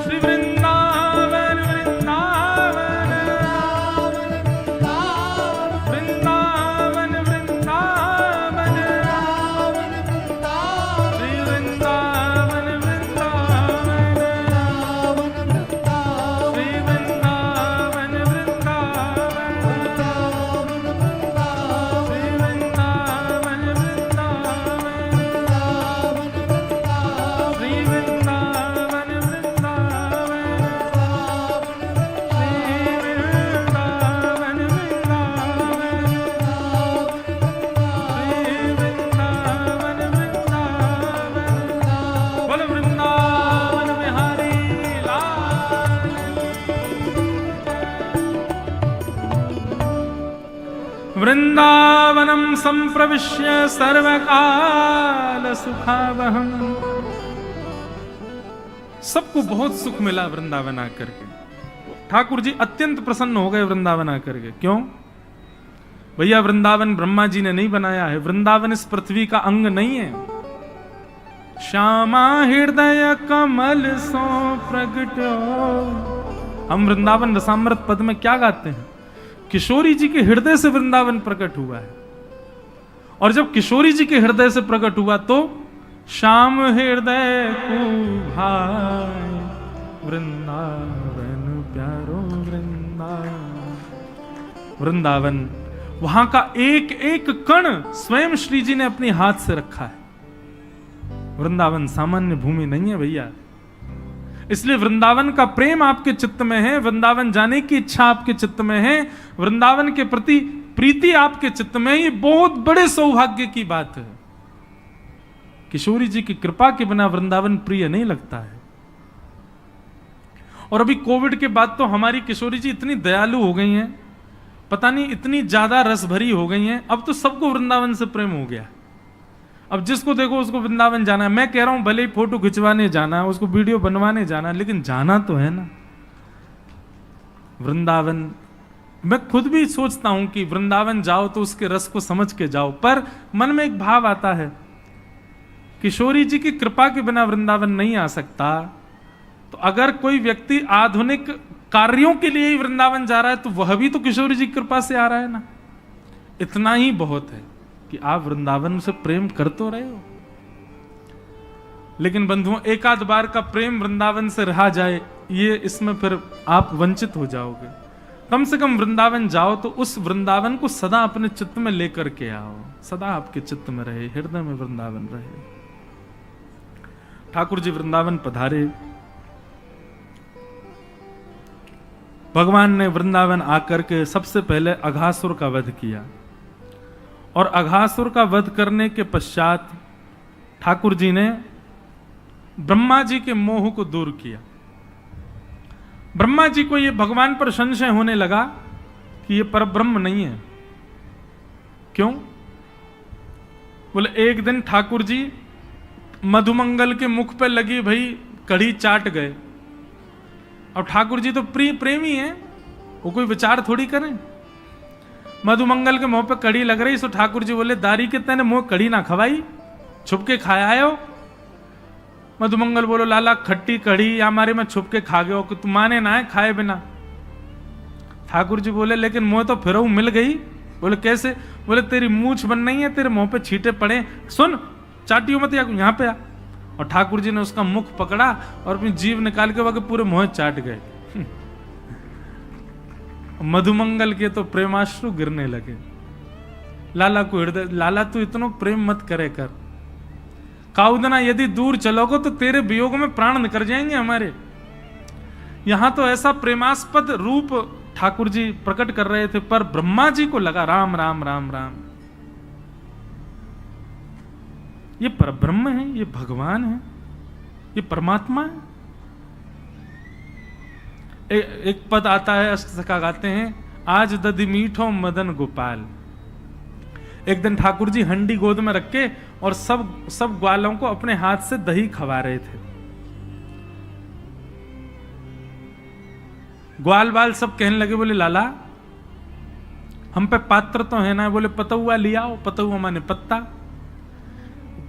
श्री वृंदावन वृंदावन, वृंदावन वृंदावन, श्री वृंदावन वृंदावन, श्री वृंदावन वृंदावन, श्री वृंदावन वृंदावन, श्री वृंदावन वृंदावनम संप्रविश्य सर्वकाल सुखावहम। सबको बहुत सुख मिला वृंदावन आकर के। ठाकुर जी अत्यंत प्रसन्न हो गए वृंदावन आकर के। क्यों भैया? वृंदावन ब्रह्मा जी ने नहीं बनाया है, वृंदावन इस पृथ्वी का अंग नहीं है। श्यामा हृदय कमल सो प्रगट हो। हम वृंदावन रसामृत पद में क्या गाते हैं? किशोरी जी के हृदय से वृंदावन प्रकट हुआ है। और जब किशोरी जी के हृदय से प्रकट हुआ तो श्याम हृदय को भाई वृंदावन प्यारो वृंदावन। वृंदावन, वहां का एक एक कण स्वयं श्री जी ने अपने हाथ से रखा है। वृंदावन सामान्य भूमि नहीं है भैया। इसलिए वृंदावन का प्रेम आपके चित्त में है, वृंदावन जाने की इच्छा आपके चित्त में है, वृंदावन के प्रति प्रीति आपके चित्त में, ये बहुत बड़े सौभाग्य की बात है। किशोरी जी की कृपा के बिना वृंदावन प्रिय नहीं लगता है। और अभी कोविड के बाद तो हमारी किशोरी जी इतनी दयालु हो गई हैं, पता नहीं इतनी ज्यादा रस भरी हो गई हैं, अब तो सबको वृंदावन से प्रेम हो गया। अब जिसको देखो उसको वृंदावन जाना है। मैं कह रहा हूं भले ही फोटो खिंचवाने जाना है, उसको वीडियो बनवाने जाना है, लेकिन जाना तो है ना वृंदावन। मैं खुद भी सोचता हूं कि वृंदावन जाओ तो उसके रस को समझ के जाओ, पर मन में एक भाव आता है किशोरी जी की कृपा के बिना वृंदावन नहीं आ सकता। तो अगर कोई व्यक्ति आधुनिक कार्यों के लिए ही वृंदावन जा रहा है तो वह भी तो किशोरी जी की कृपा से आ रहा है ना। इतना ही बहुत है कि आप वृंदावन से प्रेम कर तो रहे हो। लेकिन बंधुओं, एक आध बार का प्रेम वृंदावन से रहा जाए, ये इसमें फिर आप वंचित हो जाओगे। कम से कम वृंदावन जाओ तो उस वृंदावन को सदा अपने चित्त में लेकर के आओ, सदा आपके चित्त में रहे, हृदय में वृंदावन रहे। ठाकुर जी वृंदावन पधारे। भगवान ने वृंदावन आकर के सबसे पहले अघासुर का वध किया, और अघासुर का वध करने के पश्चात ठाकुर जी ने ब्रह्मा जी के मोह को दूर किया। ब्रह्मा जी को यह भगवान पर संशय होने लगा कि यह परब्रह्म नहीं है। क्यों? बोले एक दिन ठाकुर जी मधुमंगल के मुख पे लगी भई कढ़ी चाट गए। अब ठाकुर जी तो प्रेमी हैं, वो कोई विचार थोड़ी करें। मधुमंगल के मुंह पे कड़ी लग रही, सो ठाकुर जी बोले दारी के तेने मुंह कड़ी ना खवाई, छुप के खाया आयो। मधुमंगल बोलो लाला खट्टी कड़ी या हमारे में छुप के खा गयो कि तू माने ना है खाए बिना। ठाकुर जी बोले लेकिन मुंह तो फिर मिल गई। बोले कैसे? बोले तेरी मूछ बन नहीं है, तेरे मुंह पे छींटे पड़े, सुन चाटियो मत, यहाँ पे आ। और ठाकुर जी ने उसका मुख पकड़ा और अपनी जीभ निकाल के वह पूरे मुंह चाट गए। मधुमंगल के तो प्रेमाश्रु गिरने लगे। लाला को हृदय, लाला तू इतना प्रेम मत करे कर, काउदना यदि दूर चलोगे तो तेरे वियोग में प्राण निकल जाएंगे हमारे। यहां तो ऐसा प्रेमास्पद रूप ठाकुर जी प्रकट कर रहे थे, पर ब्रह्मा जी को लगा राम राम राम राम, ये परब्रह्म है, ये भगवान है, ये परमात्मा है। एक पद आता है, अष्टसखा गाते हैं, आज दधि मीठो मदन गोपाल। एक दिन ठाकुर जी हंडी गोद में रख के और सब ग्वालों को अपने हाथ से दही खवा रहे थे। ग्वाल बाल सब कहने लगे, बोले लाला हम पे पात्र तो है ना। बोले पतुआ लिया आओ। पतुआ माने पत्ता।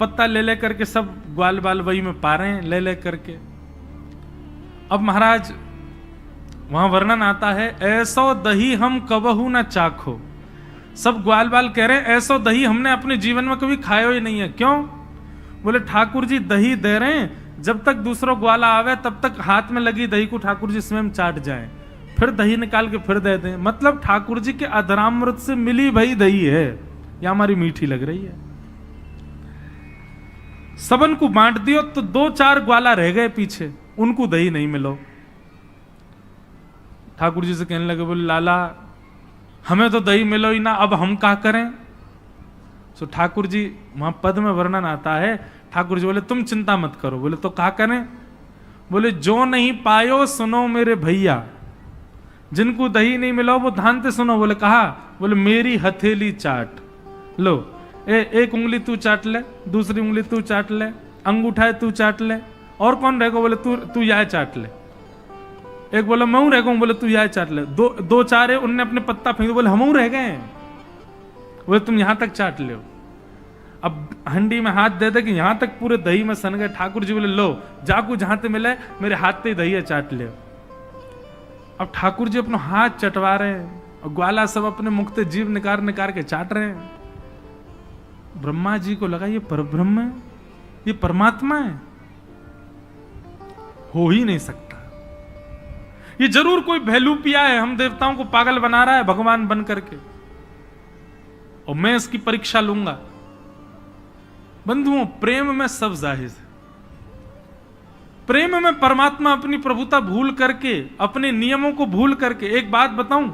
पत्ता ले ले करके सब ग्वाल बाल वही में पा रहे हैं, ले ले करके। अब महाराज वहां वर्णन आता है, ऐसो दही हम कबहू ना चाखो। सब ग्वाल बाल कह रहे हैं ऐसो दही हमने अपने जीवन में कभी खाया ही नहीं है। क्यों? बोले ठाकुर जी दही दे रहे हैं, जब तक दूसरा ग्वाला आवे तब तक हाथ में लगी दही को ठाकुर जी स्वयं चाट जाए, फिर दही निकाल के फिर दे दें। मतलब ठाकुर जी के अधरामृत से मिली भई दही है, या हमारी मीठी लग रही है। सबन को बांट दियो तो 2-4 ग्वाला रह गए पीछे, उनको दही नहीं मिलो। ठाकुर जी से कहने लगे, बोले लाला हमें तो दही मिलो ही ना, अब हम क्या करें? सो ठाकुर जी वहां पद में वर्णन आता है, ठाकुर जी बोले तुम चिंता मत करो। बोले तो क्या करें? बोले जो नहीं पायो सुनो मेरे भैया, जिनको दही नहीं मिलो वो ध्यान से सुनो। बोले कहा? बोले मेरी हथेली चाट लो, एक उंगली तू चाट ले, दूसरी उंगली तू चाट ले, अंगूठा तू चाट ले, और कौन रहेगा? बोले तू यह चाट ले। एक बोला मैं रह गऊं, बोले तू यह चाट ले। दो चार है, उनने अपने पत्ता फेंक, बोले हम रह गए, बोले तुम यहां तक चाट ले। अब हंडी में हाथ दे दे कि यहां तक पूरे दही में सन गए। ठाकुर जी बोले लो जाकू जहां ते मिले मेरे हाथ से दही चाट ले। अब ठाकुर जी अपना हाथ चटवा रहे हैं और ग्वाला सब अपने मुख से जीभ निकाल निकाल के चाट रहे हैं। ब्रह्मा जी को लगा ये परब्रह्म है, ये परमात्मा है, हो ही नहीं सकता, ये जरूर कोई भेलूपिया है, हम देवताओं को पागल बना रहा है भगवान बन करके, और मैं इसकी परीक्षा लूंगा। बंधुओं, प्रेम में सब जाहिर है। प्रेम में परमात्मा अपनी प्रभुता भूल करके, अपने नियमों को भूल करके, एक बात बताऊं,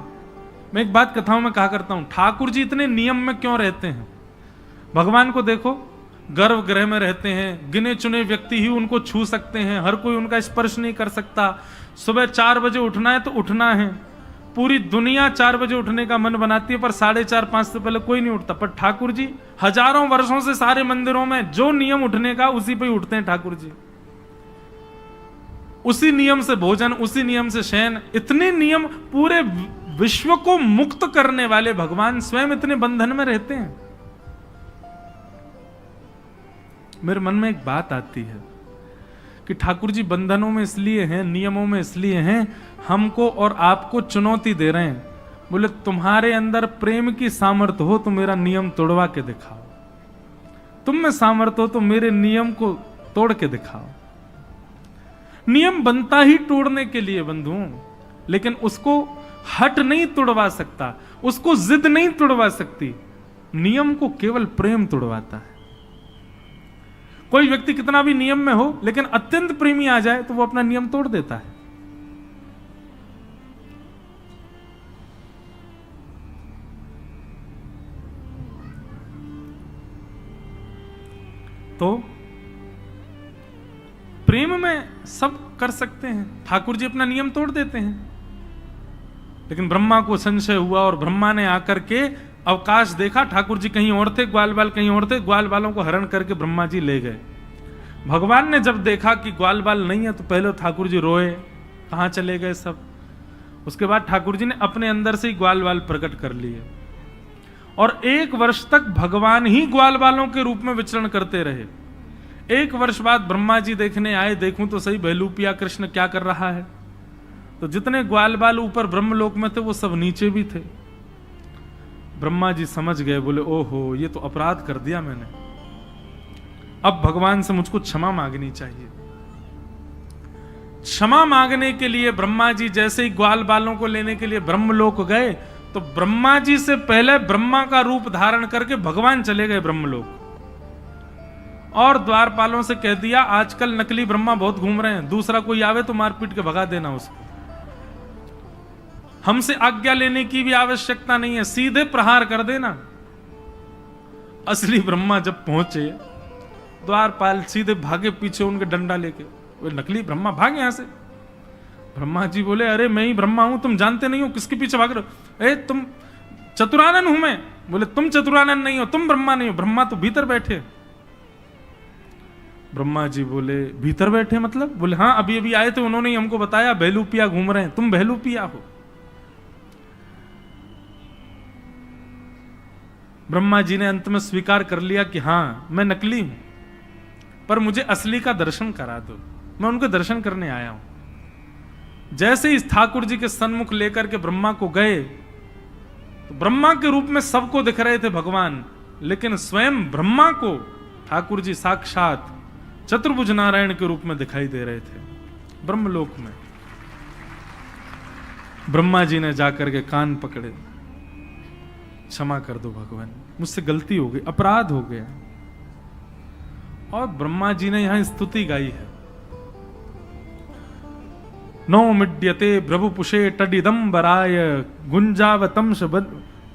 मैं एक बात कथाओं में कहा करता हूं, ठाकुर जी इतने नियम में क्यों रहते हैं? भगवान को देखो, गर्भगृह में रहते हैं, गिने चुने व्यक्ति ही उनको छू सकते हैं, हर कोई उनका स्पर्श नहीं कर सकता। सुबह 4 बजे उठना है तो उठना है, पूरी दुनिया 4 बजे उठने का मन बनाती है, पर 4:30-5 से पहले कोई नहीं उठता। पर ठाकुर जी हजारों वर्षों से सारे मंदिरों में जो नियम उठने का, उसी पे ही उठते हैं ठाकुर जी। उसी नियम से भोजन, उसी नियम से शयन, इतने नियम, पूरे विश्व को मुक्त करने वाले भगवान स्वयं इतने बंधन में रहते हैं। मेरे मन में एक बात आती है कि ठाकुर जी बंधनों में इसलिए हैं, नियमों में इसलिए हैं, हमको और आपको चुनौती दे रहे हैं। बोले तुम्हारे अंदर प्रेम की सामर्थ्य हो तो मेरा नियम तोड़वा के दिखाओ, तुम में सामर्थ्य हो तो मेरे नियम को तोड़ के दिखाओ। नियम बनता ही तोड़ने के लिए बंधुओं, लेकिन उसको हट नहीं तोड़वा सकता, उसको जिद नहीं तोड़वा सकती, नियम को केवल प्रेम तोड़वाता है। कोई व्यक्ति कितना भी नियम में हो, लेकिन अत्यंत प्रेमी आ जाए तो वो अपना नियम तोड़ देता है। तो प्रेम में सब कर सकते हैं, ठाकुर जी अपना नियम तोड़ देते हैं। लेकिन ब्रह्मा को संशय हुआ और ब्रह्मा ने आकर के अवकाश देखा, ठाकुर जी कहीं और थे, ग्वाल बाल कहीं और थे, ग्वाल बालों को हरण करके ब्रह्मा जी ले गए। भगवान ने जब देखा कि ग्वाल बाल नहीं है तो पहले ठाकुर जी रोए, कहां चले गए सब। उसके बाद ठाकुर जी ने अपने अंदर से ही ग्वाल बाल प्रकट कर लिए और 1 वर्ष तक भगवान ही ग्वाल बालों के रूप में विचरण करते रहे। 1 वर्ष बाद ब्रह्मा जी देखने आए, देखूं तो सही भेलूपिया कृष्ण क्या कर रहा है। तो जितने ग्वाल बाल ऊपर ब्रह्मलोक में थे वो सब नीचे भी थे। ब्रह्मा जी समझ गए, बोले ओहो ये तो अपराध कर दिया मैंने, अब भगवान से मुझको क्षमा मांगनी चाहिए। क्षमा मांगने के लिए ब्रह्मा जी जैसे ही ग्वाल बालों को लेने के लिए ब्रह्मलोक गए, तो ब्रह्मा जी से पहले ब्रह्मा का रूप धारण करके भगवान चले गए ब्रह्मलोक और द्वारपालों से कह दिया आजकल नकली ब्रह्मा बहुत घूम रहे हैं, दूसरा कोई आवे तो मारपीट के भगा देना उसको, हमसे आज्ञा लेने की भी आवश्यकता नहीं है, सीधे प्रहार कर देना। असली ब्रह्मा जब पहुंचे, द्वारपाल सीधे भागे पीछे उनके डंडा लेके, वो नकली ब्रह्मा भागे यहां से। ब्रह्मा जी बोले अरे मैं ही ब्रह्मा हूं, तुम जानते नहीं हो किसके पीछे भाग रहे हो? ए तुम चतुरानन हूं मैं। बोले तुम चतुरानन नहीं हो, तुम ब्रह्मा नहीं हो, ब्रह्मा तो भीतर बैठे। ब्रह्मा जी बोले भीतर बैठे मतलब? बोले हाँ अभी अभी आए थे, उन्होंने ही हमको बताया भेलूपिया घूम रहे हैं, तुम भेलूपिया हो। ब्रह्मा जी ने अंत में स्वीकार कर लिया कि हाँ मैं नकली हूं, पर मुझे असली का दर्शन करा दो, मैं उनके दर्शन करने आया हूं। जैसे ही ठाकुर जी के सन्मुख लेकर के ब्रह्मा को गए, तो ब्रह्मा के रूप में सबको दिख रहे थे भगवान, लेकिन स्वयं ब्रह्मा को ठाकुर जी साक्षात चतुर्भुज नारायण के रूप में दिखाई दे रहे थे ब्रह्मलोक में। ब्रह्मा जी ने जाकर के कान पकड़े, क्षमा कर दो भगवान, मुझसे गलती हो गई, अपराध हो गया। और ब्रह्मा जी ने यहां स्तुति गाई है, नो मिड्यते प्रभुपुषे टडिदंबराय गुंजावतम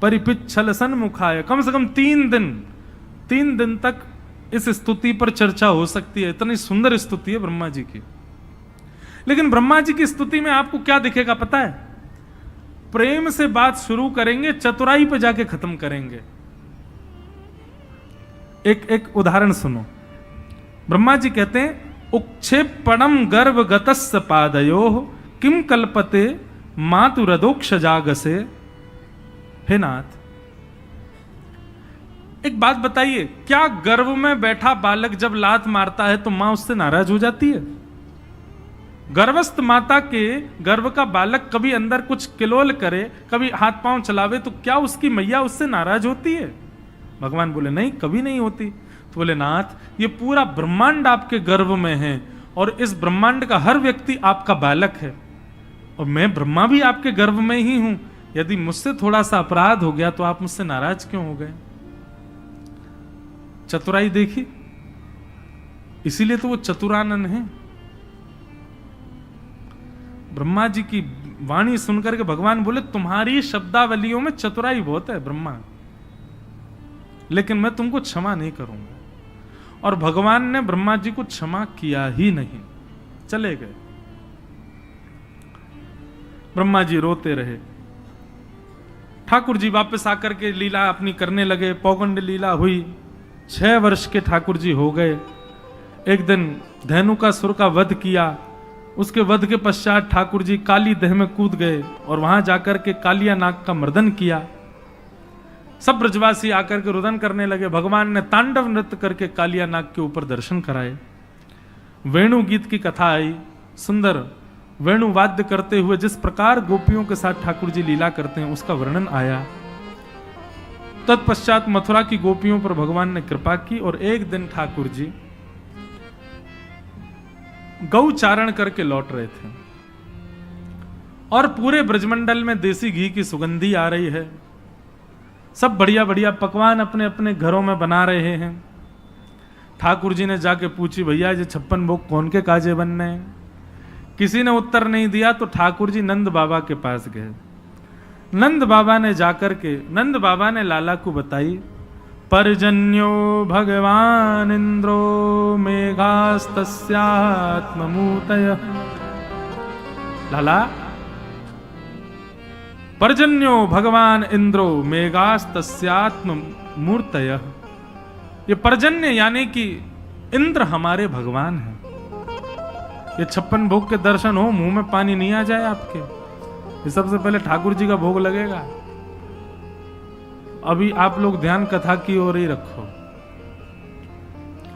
परिपिच्छल सन्मुखाय। कम से कम 3 दिन तक इस स्तुति पर चर्चा हो सकती है, इतनी सुंदर स्तुति है ब्रह्मा जी की। लेकिन ब्रह्मा जी की स्तुति में आपको क्या दिखेगा पता है? प्रेम से बात शुरू करेंगे, चतुराई पे जाके खत्म करेंगे। एक उदाहरण सुनो। ब्रह्मा जी कहते हैं उक्षेपणम गर्भ गतस्य पादयो किम कल्पते मातुरदोक्ष जागसे। हे नाथ, एक बात बताइए, क्या गर्भ में बैठा बालक जब लात मारता है तो मां उससे नाराज हो जाती है? गर्भस्थ माता के गर्भ का बालक कभी अंदर कुछ किलोल करे, कभी हाथ पांव चलावे, तो क्या उसकी मैया उससे नाराज होती है? भगवान बोले नहीं, कभी नहीं होती। तो बोले नाथ, ये पूरा ब्रह्मांड आपके गर्भ में है और इस ब्रह्मांड का हर व्यक्ति आपका बालक है और मैं ब्रह्मा भी आपके गर्भ में ही हूं। यदि मुझसे थोड़ा सा अपराध हो गया तो आप मुझसे नाराज क्यों हो गए? चतुराई देखी, इसीलिए तो वो चतुरानन है। ब्रह्मा जी की वाणी सुनकर के भगवान बोले तुम्हारी शब्दावलियों में चतुराई बहुत है ब्रह्मा, लेकिन मैं तुमको क्षमा नहीं करूंगा। और भगवान ने ब्रह्मा जी को क्षमा किया ही नहीं, चले गए। ब्रह्मा जी रोते रहे। ठाकुर जी वापस आकर के लीला अपनी करने लगे। पौगंड लीला हुई, 6 वर्ष के ठाकुर जी हो गए। एक दिन धेनुकासुर का वध किया। उसके वध के पश्चात ठाकुर जी काली दह में कूद गए और वहां जाकर के कालिया नाग का मर्दन किया। सब ब्रजवासी आकर के रुदन करने लगे। भगवान ने तांडव नृत्य करके कालिया नाग के ऊपर दर्शन कराए। वेणु गीत की कथा आई, सुंदर वेणु वाद्य करते हुए जिस प्रकार गोपियों के साथ ठाकुर जी लीला करते हैं उसका वर्णन आया। तत्पश्चात मथुरा की गोपियों पर भगवान ने कृपा की और एक दिन ठाकुर जी गौ चारण करके लौट रहे थे और पूरे ब्रजमंडल में देसी घी की सुगंधी आ रही है। सब बढ़िया बढ़िया पकवान अपने अपने घरों में बना रहे हैं। ठाकुर जी ने जाके पूछी, भैया ये 56 भोग कौन के काजे बनने हैं? किसी ने उत्तर नहीं दिया तो ठाकुर जी नंद बाबा के पास गए। नंद बाबा ने जाकर के नंद बाबा ने लाला को बताई, पर्जन्यो भगवान इंद्रो मेघास्तस्यात्ममूर्तय। लाला, पर्जन्यो भगवान इंद्रो मेघास्तस्यात्ममूर्तय। ये पर्जन्य यानी कि इंद्र हमारे भगवान हैं। ये 56 भोग के दर्शन हो, मुंह में पानी नहीं आ जाए आपके। ये सबसे पहले ठाकुर जी का भोग लगेगा। अभी आप लोग ध्यान कथा की ओर ही रखो।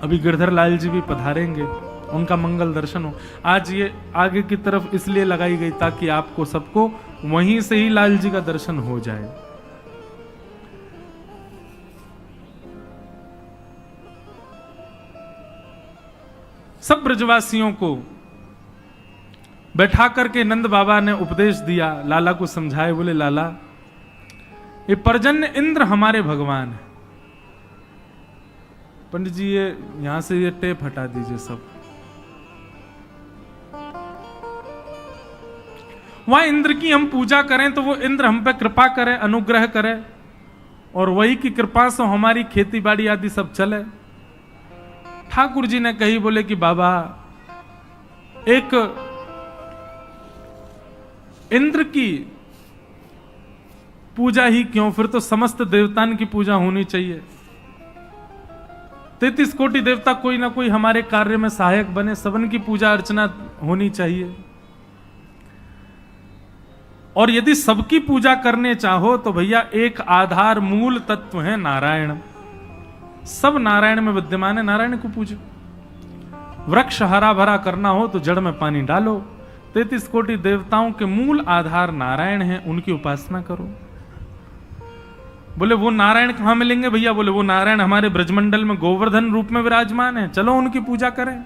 अभी गिरधर लाल जी भी पधारेंगे, उनका मंगल दर्शन हो। आज ये आगे की तरफ इसलिए लगाई गई ताकि आपको सबको वहीं से ही लाल जी का दर्शन हो जाए। सब ब्रजवासियों को बैठा करके नंद बाबा ने उपदेश दिया, लाला को समझाए। बोले लाला, ये पर्जन्य इंद्र हमारे भगवान है। पंडित जी ये यहां से ये टेप हटा दीजिए सब। वहां इंद्र की हम पूजा करें तो वो इंद्र हम पे कृपा करे, अनुग्रह करे और वही की कृपा से हमारी खेती बाड़ी आदि सब चले। ठाकुर जी ने कही, बोले कि बाबा एक इंद्र की पूजा ही क्यों, फिर तो समस्त देवताओं की पूजा होनी चाहिए। 33 कोटि देवता कोई ना कोई हमारे कार्य में सहायक बने, सबन की पूजा अर्चना होनी चाहिए। और यदि सबकी पूजा करने चाहो तो भैया एक आधार मूल तत्व है नारायण। सब नारायण में विद्यमान है, नारायण को पूजो। वृक्ष हरा भरा करना हो तो जड़ में पानी डालो। 33 कोटि देवताओं के मूल आधार नारायण हैं, उनकी उपासना करो। बोले वो नारायण कहां मिलेंगे भैया? बोले वो नारायण हमारे ब्रजमंडल में गोवर्धन रूप में विराजमान है, चलो उनकी पूजा करें।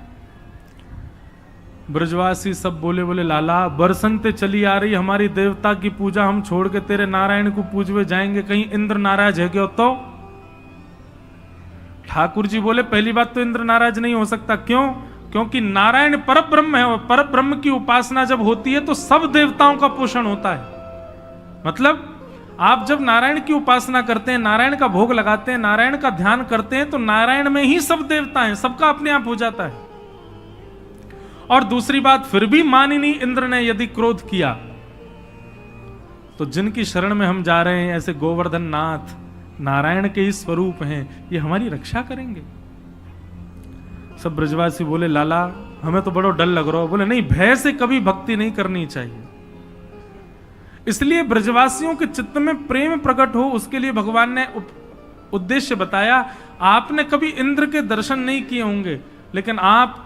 ब्रजवासी सब बोले लाला, बरसंते चली आ रही हमारी देवता की पूजा, हम छोड़ के तेरे नारायण को पूजवे जाएंगे, कहीं इंद्र नाराज है क्या? तो ठाकुर जी बोले पहली बात तो इंद्र नाराज नहीं हो सकता। क्यों? क्योंकि नारायण परब्रह्म है और परब्रह्म की उपासना जब होती है तो सब देवताओं का पोषण होता है। मतलब आप जब नारायण की उपासना करते हैं, नारायण का भोग लगाते हैं, नारायण का ध्यान करते हैं तो नारायण में ही सब देवता हैं, सबका अपने आप हो जाता है। और दूसरी बात, फिर भी मानिनी इंद्र ने यदि क्रोध किया तो जिनकी शरण में हम जा रहे हैं, ऐसे गोवर्धन नाथ नारायण के ही स्वरूप हैं, ये हमारी रक्षा करेंगे। सब ब्रजवासी बोले लाला हमें तो बड़ा डर लग रहा है। बोले नहीं, भय से कभी भक्ति नहीं करनी चाहिए। इसलिए ब्रजवासियों के चित्त में प्रेम प्रकट हो, उसके लिए भगवान ने उद्देश्य बताया। आपने कभी इंद्र के दर्शन नहीं किए होंगे, लेकिन आप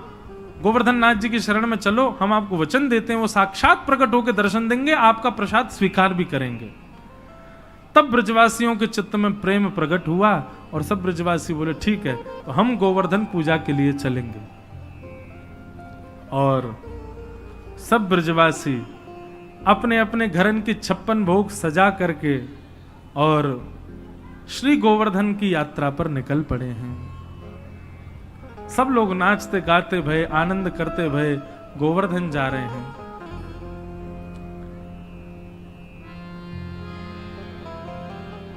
गोवर्धन नाथ जी की शरण में चलो, हम आपको वचन देते हैं, वो साक्षात प्रकट होकर दर्शन देंगे, आपका प्रसाद स्वीकार भी करेंगे। तब ब्रजवासियों के चित्त में प्रेम प्रकट हुआ और सब ब्रजवासी बोले ठीक है, तो हम गोवर्धन पूजा के लिए चलेंगे। और सब ब्रजवासी अपने अपने घरन की 56 भोग सजा करके और श्री गोवर्धन की यात्रा पर निकल पड़े हैं। सब लोग नाचते गाते भय, आनंद करते भय गोवर्धन जा रहे हैं।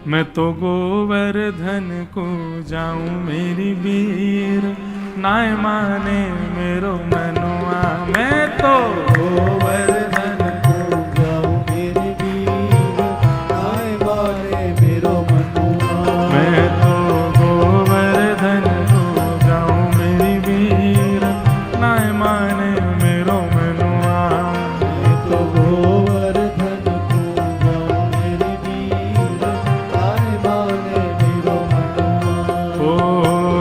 मैं तो गोवर्धन को जाऊं मेरी वीर, नाय माने मेरो मनुआ। मैं तो गोवर्धन को जाऊं मेरी वीर, नाय माने मेरो मनुआ। मैं तो गोवर्धन को जाऊं मेरी वीर, नाय माने मेरो मनुआ। मैं तो गोवर्धन को जाऊं मेरी वीर, नाय माने मेरो मनुआ। ओ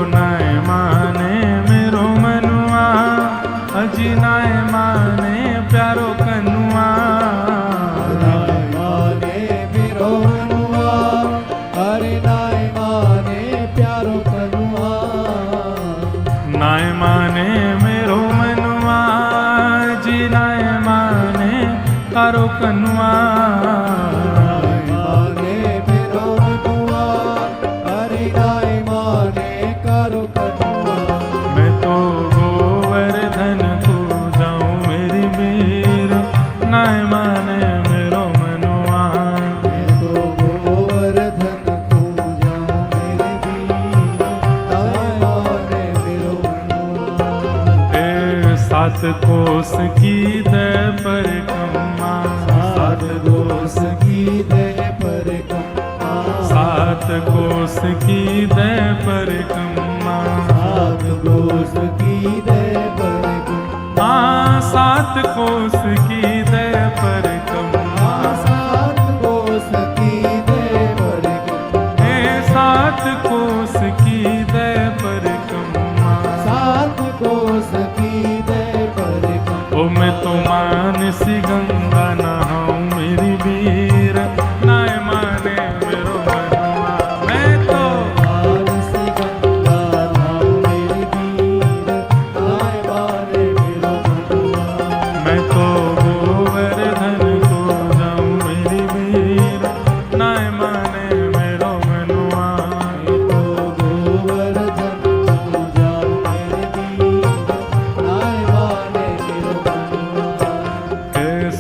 नाय माने मेरो मनुआ, अजी नाय माने प्यारो कनुआ। नाय माने मेरो मनुआ, अरे नाय माने प्यारो कनुआ। नाय माने मेरो मनुआ, जी नाय माने प्यारो कनुआ। नाय माने मेरो मनुआ, अरे नाय माने प्यारो कनुआ। मैं तो गोवर्धन को जाऊं मेरी वीर, नाय माने मेरो मनुआ। मैं तो गोवर्धन को जाऊं मेरी वीर, नाय माने मेरो मनुआ। ए 7 कोस की दय परिक्रमा, 7 कोस की दय परिक्रमा। 7 कोस की दय परिक्रमा, 7 कोस की दय परिक्रमा। 7 कोस की दय परिक्रमा, 7 कोस की दय परिक्रमा। 7 कोस की दय परिक्रमा, 7 कोस की दय परिक्रमा। ओ मैं तो मानसी गंगा नहाऊं मेरी वीर, नाय माने मेरो मनुआ। मैं तो मानसी गंगा नहाऊं मेरी वीर, नाय माने मेरो मनुआ। मैं तो गोवर्धन को जाऊं मेरी वीर, नाय माने मेरो मनुआ। मैं तो गोवर्धन को जाऊं मेरी वीर, नाय माने मेरो मनुआ।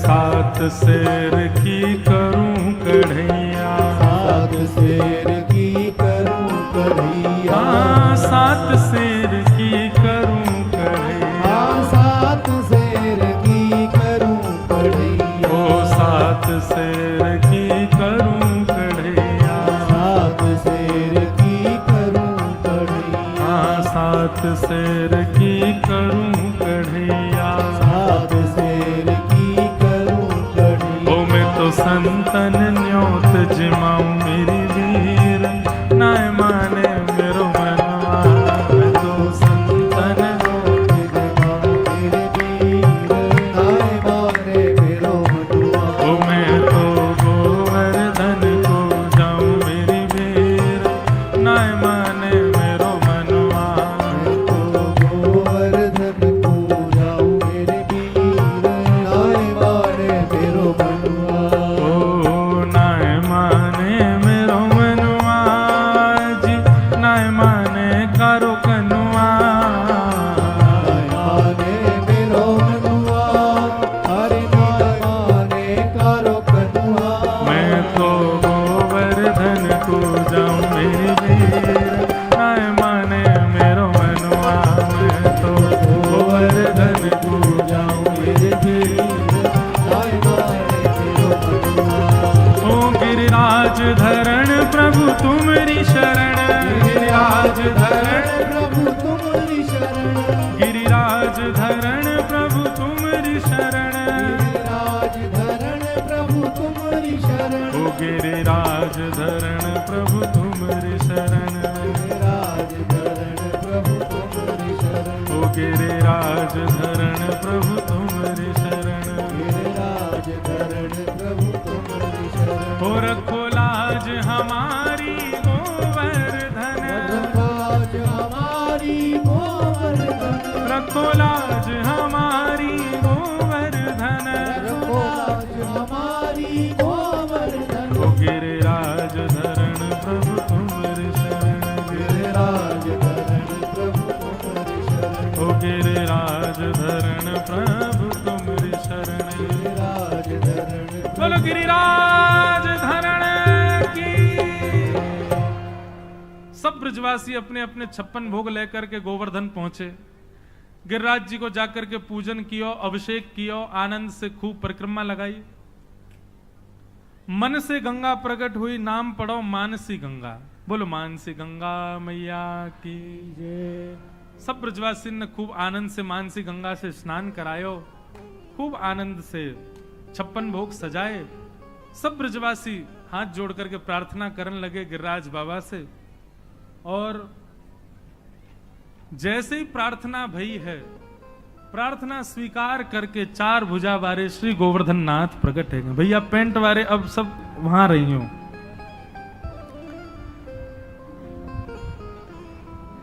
7 शेर की करूं कढ़ैया, 7 शेर की करूं कढ़ैया। 7 शेर की करूं कढ़ैया, 7 शेर की करूं कढ़ैया। ओ 7 शेर की करूं कढ़ैया, 7 शेर की करूं कढ़ैया। 7 शेर की करूं कढ़ैया, 7 शेर की करूं कढ़ैया। ओ मैं तो संतन न्योत जिमाऊं मेरी वीर, नाय माने मेरो मनुआ। मैं तो संतन न्योत जिमाऊं मेरी वीर, नाय माने मेरो मनुआ। ओ मैं तो गोवर्धन को जाऊं मेरी वीर, नाय माने मेरो मनुआ। मैं तो गोवर्धन को जाऊं मेरी वीर, नाय माने मेरो मनुआ। ओ नाय माने मेरो मनुआ, जी नाय माने कारो कनुआ। नाय माने मेरो मनुआ, अरे नाय माने कारो कनुआ। मैं तो गोवर्धन को जाऊं मेरी वीर, नाय माने मेरो मनुआ। मैं तो गोवर्धन को जाऊं मेरी वीर, नाय माने मेरो मनुआ। ओ गिरिराज धरण प्रभु तुम्हारी शरण, गिरिराज धरण प्रभु तुम्हारी शरण। गिरिराज धरण प्रभु तुम्हारी शरण, गिरिराज धरण प्रभु तुम्हारी शरण। ओ गिरिराज धरण प्रभु तुम्हारी शरण, गिरिराज धरण प्रभु तुम्हारी शरण। ओ गिरिराज गिरिराज धरण प्रभु तुम्हारी शरण, गिरिराज धरण प्रभु तुम्हारी शरण। हो रखो लाज हमारी गोवर्धन, रखो लाज हमारी गोवर्धन, रखो लाज हमारी गोवर्धन, रखो लाज हमारी गोवर्धन। हो गिरिराज धरण प्रभु तुम्हारी शरण, गिरिराज धरण प्रभु तुम्हारी शरण, हो गिरिराज धरण प्रभु तुम्हारी शरण। गिरिराज धरण बोलो गिरिराज धरण की। सब ब्रजवासी अपने अपने 56 भोग लेकर के गोवर्धन पहुंचे। गिरिराज जी को जाकर के पूजन कियो, अभिषेक कियो, आनंद से खूब परिक्रमा लगाई। मन से गंगा प्रकट हुई, नाम पढ़ो मानसी गंगा। बोलो मानसी गंगा मैया की जय। सब ब्रजवासी ने खूब आनंद से मानसी गंगा से स्नान करायो, खूब आनंद से 56 भोग सजाए। सब ब्रजवासी हाथ जोड़ करके प्रार्थना करने लगे गिरिराज बाबा से। और जैसे ही प्रार्थना भई है, प्रार्थना स्वीकार करके 4 भुजा वाले श्री गोवर्धन नाथ प्रकट है। भैया पेंट वाले अब सब वहां रही हो।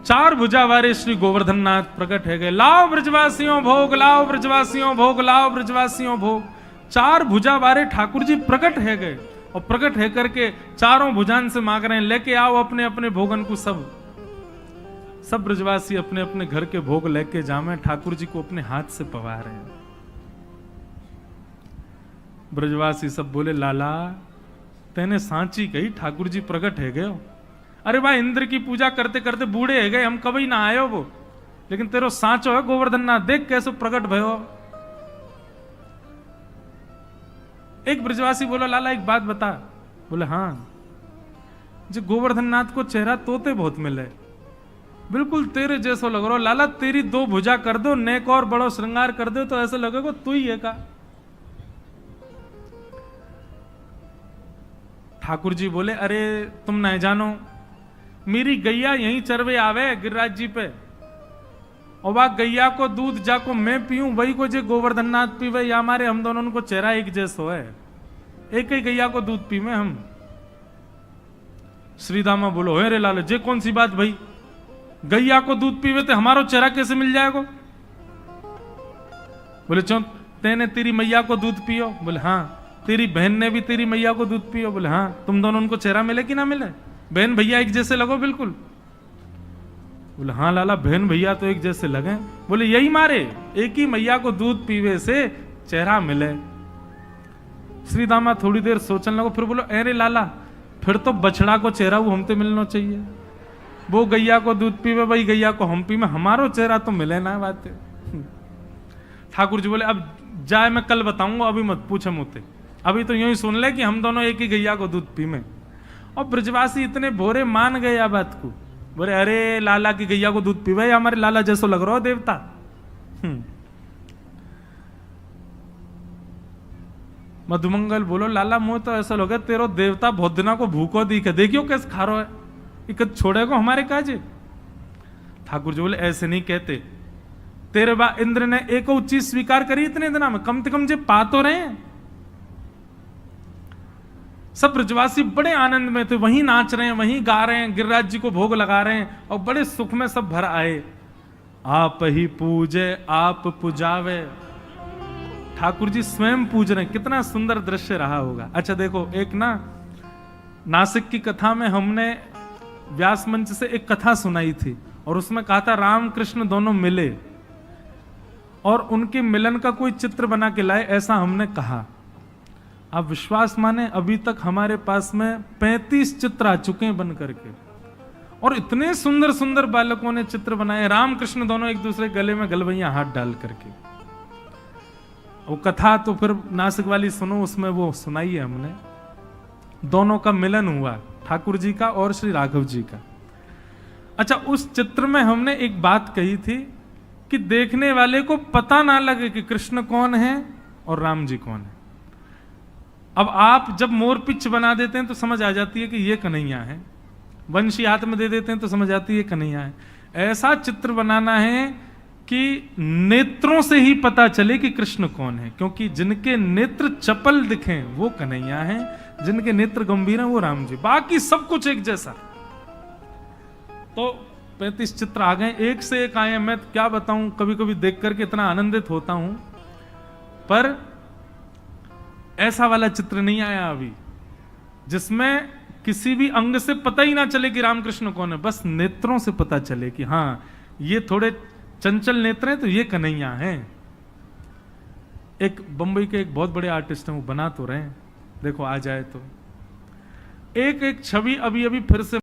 4 भुजा वाले श्री गोवर्धन नाथ प्रकट है गए। लाओ ब्रजवासियों भोग, लाओ ब्रजवासियों भोग, लाओ ब्रजवासियों भोग। 4 भुजा वाले ठाकुर जी प्रकट है गए और प्रकट है करके चारों भुजान से मांग रहे हैं, लेके आओ अपने अपने भोगन को। सब ब्रजवासी अपने अपने घर के भोग लेके जामे ठाकुर जी को अपने हाथ से पवा रहे हैं। ब्रजवासी सब बोले लाला तेने सांची कही, ठाकुर जी प्रकट है गए। अरे भाई इंद्र की पूजा करते करते बूढ़े है गए, हम कभी ना आयो वो, लेकिन तेरो सांचो है गोवर्धन नाथ, देख कैसे प्रकट भयो। एक ब्रजवासी बोला लाला एक बात बता। बोले हाँ, जो गोवर्धन नाथ को चेहरा तोते बहुत मिले, बिल्कुल तेरे जैसो लग रहा। लाला तेरी 2 भुजा कर दो, नेक और बड़ो श्रृंगार कर दो तो ऐसे लगेगा तू ही है का। ठाकुर जी बोले अरे तुम नहीं जानो, मेरी गैया यहीं चरवे आवे गिरिराज जी पे, और वह गैया को दूध जाको मैं पीऊं, वही को जे गोवर्धन नाथ पीवे, या हमारे हम दोनों को चेहरा एक जैसो है, एक ही गैया को दूध पीवे हम। श्रीदामा बोलो हे रे लाल, जे कौन सी बात भाई, गैया को दूध पीवे तो हमारो चेहरा कैसे मिल जाएगा। बोले चो तेने तेरी मैया को दूध पियो। बोले हाँ। तेरी बहन ने भी तेरी मैया को दूध पियो। बोले हाँ। तुम दोनों उनको चेहरा मिले कि ना मिले, बहन भैया एक जैसे लगो बिल्कुल। बोले हाँ लाला बहन भैया तो एक जैसे लगे। बोले यही मारे एक ही मैया को दूध पीवे से चेहरा मिले। श्री दामा थोड़ी देर सोचने लगो, फिर बोलो अरे लाला फिर तो बछड़ा को चेहरा वो हमसे मिलना चाहिए, वो गैया को दूध पीवे भाई गैया को हम पीवे, हमारो चेहरा तो मिले ना बात है। ठाकुर जी बोले अब जाए मैं कल बताऊंगा, अभी मत पूछे मुझसे, अभी तो यूं ही सुन ले कि हम दोनों एक ही गैया को दूध पीवे। और ब्रजवासी इतने भोरे मान गए आ बात को, बोले अरे लाला की गैया को दूध पीवे, हमारे लाला जैसो लग रहा हो देवता। मधुमंगल बोलो लाला मुंह तो ऐसा लगे तेरो देवता बहुत दिना को भूखो दिखे, देखियो कैसे खा रहा है, इकत छोड़ेगा हमारे काजे। ठाकुर जी बोले ऐसे नहीं कहते, तेरे बा इंद्र ने एक चीज स्वीकार करी इतने दिना में, कम से कम जे पा तो रहे हैं। सब ब्रजवासी बड़े आनंद में थे, वहीं नाच रहे हैं, वहीं गा रहे हैं, गिरिराज जी को भोग लगा रहे हैं और बड़े सुख में सब भर आए। आप ही पूजे आप पुजावे, ठाकुर जी स्वयं पूज रहे हैं, कितना सुंदर दृश्य रहा होगा। अच्छा देखो एक ना नासिक की कथा में हमने व्यास मंच से एक कथा सुनाई थी और उसमें कहा था राम कृष्ण दोनों मिले और उनके मिलन का कोई चित्र बना के लाए, ऐसा हमने कहा। आप विश्वास माने अभी तक हमारे पास में 35 चित्र आ चुके हैं बन करके, और इतने सुंदर सुंदर बालकों ने चित्र बनाए, राम कृष्ण दोनों एक दूसरे गले में गलवैया हाथ डाल करके। वो कथा तो फिर नासिक वाली सुनो, उसमें वो सुनाई है हमने, दोनों का मिलन हुआ, ठाकुर जी का और श्री राघव जी का। अच्छा उस चित्र में हमने एक बात कही थी कि देखने वाले को पता ना लगे कि कृष्ण कौन है और राम जी कौन है। अब आप जब मोर पिच बना देते हैं तो समझ आ जाती है कि ये कन्हैया है, वंशी हाथ में दे देते हैं तो समझ आती है कन्हैया है। ऐसा चित्र बनाना है कि नेत्रों से ही पता चले कि कृष्ण कौन है, क्योंकि जिनके नेत्र चपल दिखें वो कन्हैया हैं, जिनके नेत्र गंभीर हैं वो राम जी, बाकी सब कुछ एक जैसा। तो 35 चित्र आ गए, एक से एक आए। मैं क्या बताऊं, कभी कभी देख करके इतना आनंदित होता हूं, पर ऐसा वाला चित्र नहीं आया अभी जिसमें किसी भी अंग से पता ही ना चले कि रामकृष्ण कौन है, बस नेत्रों से पता चले कि हाँ ये थोड़े चंचल नेत्र हैं तो ये कन्हैया हैं। एक बंबई के एक बहुत बड़े आर्टिस्ट हैं, वो बना तो रहे हैं, देखो आ जाए तो एक एक छवि अभी अभी फिर से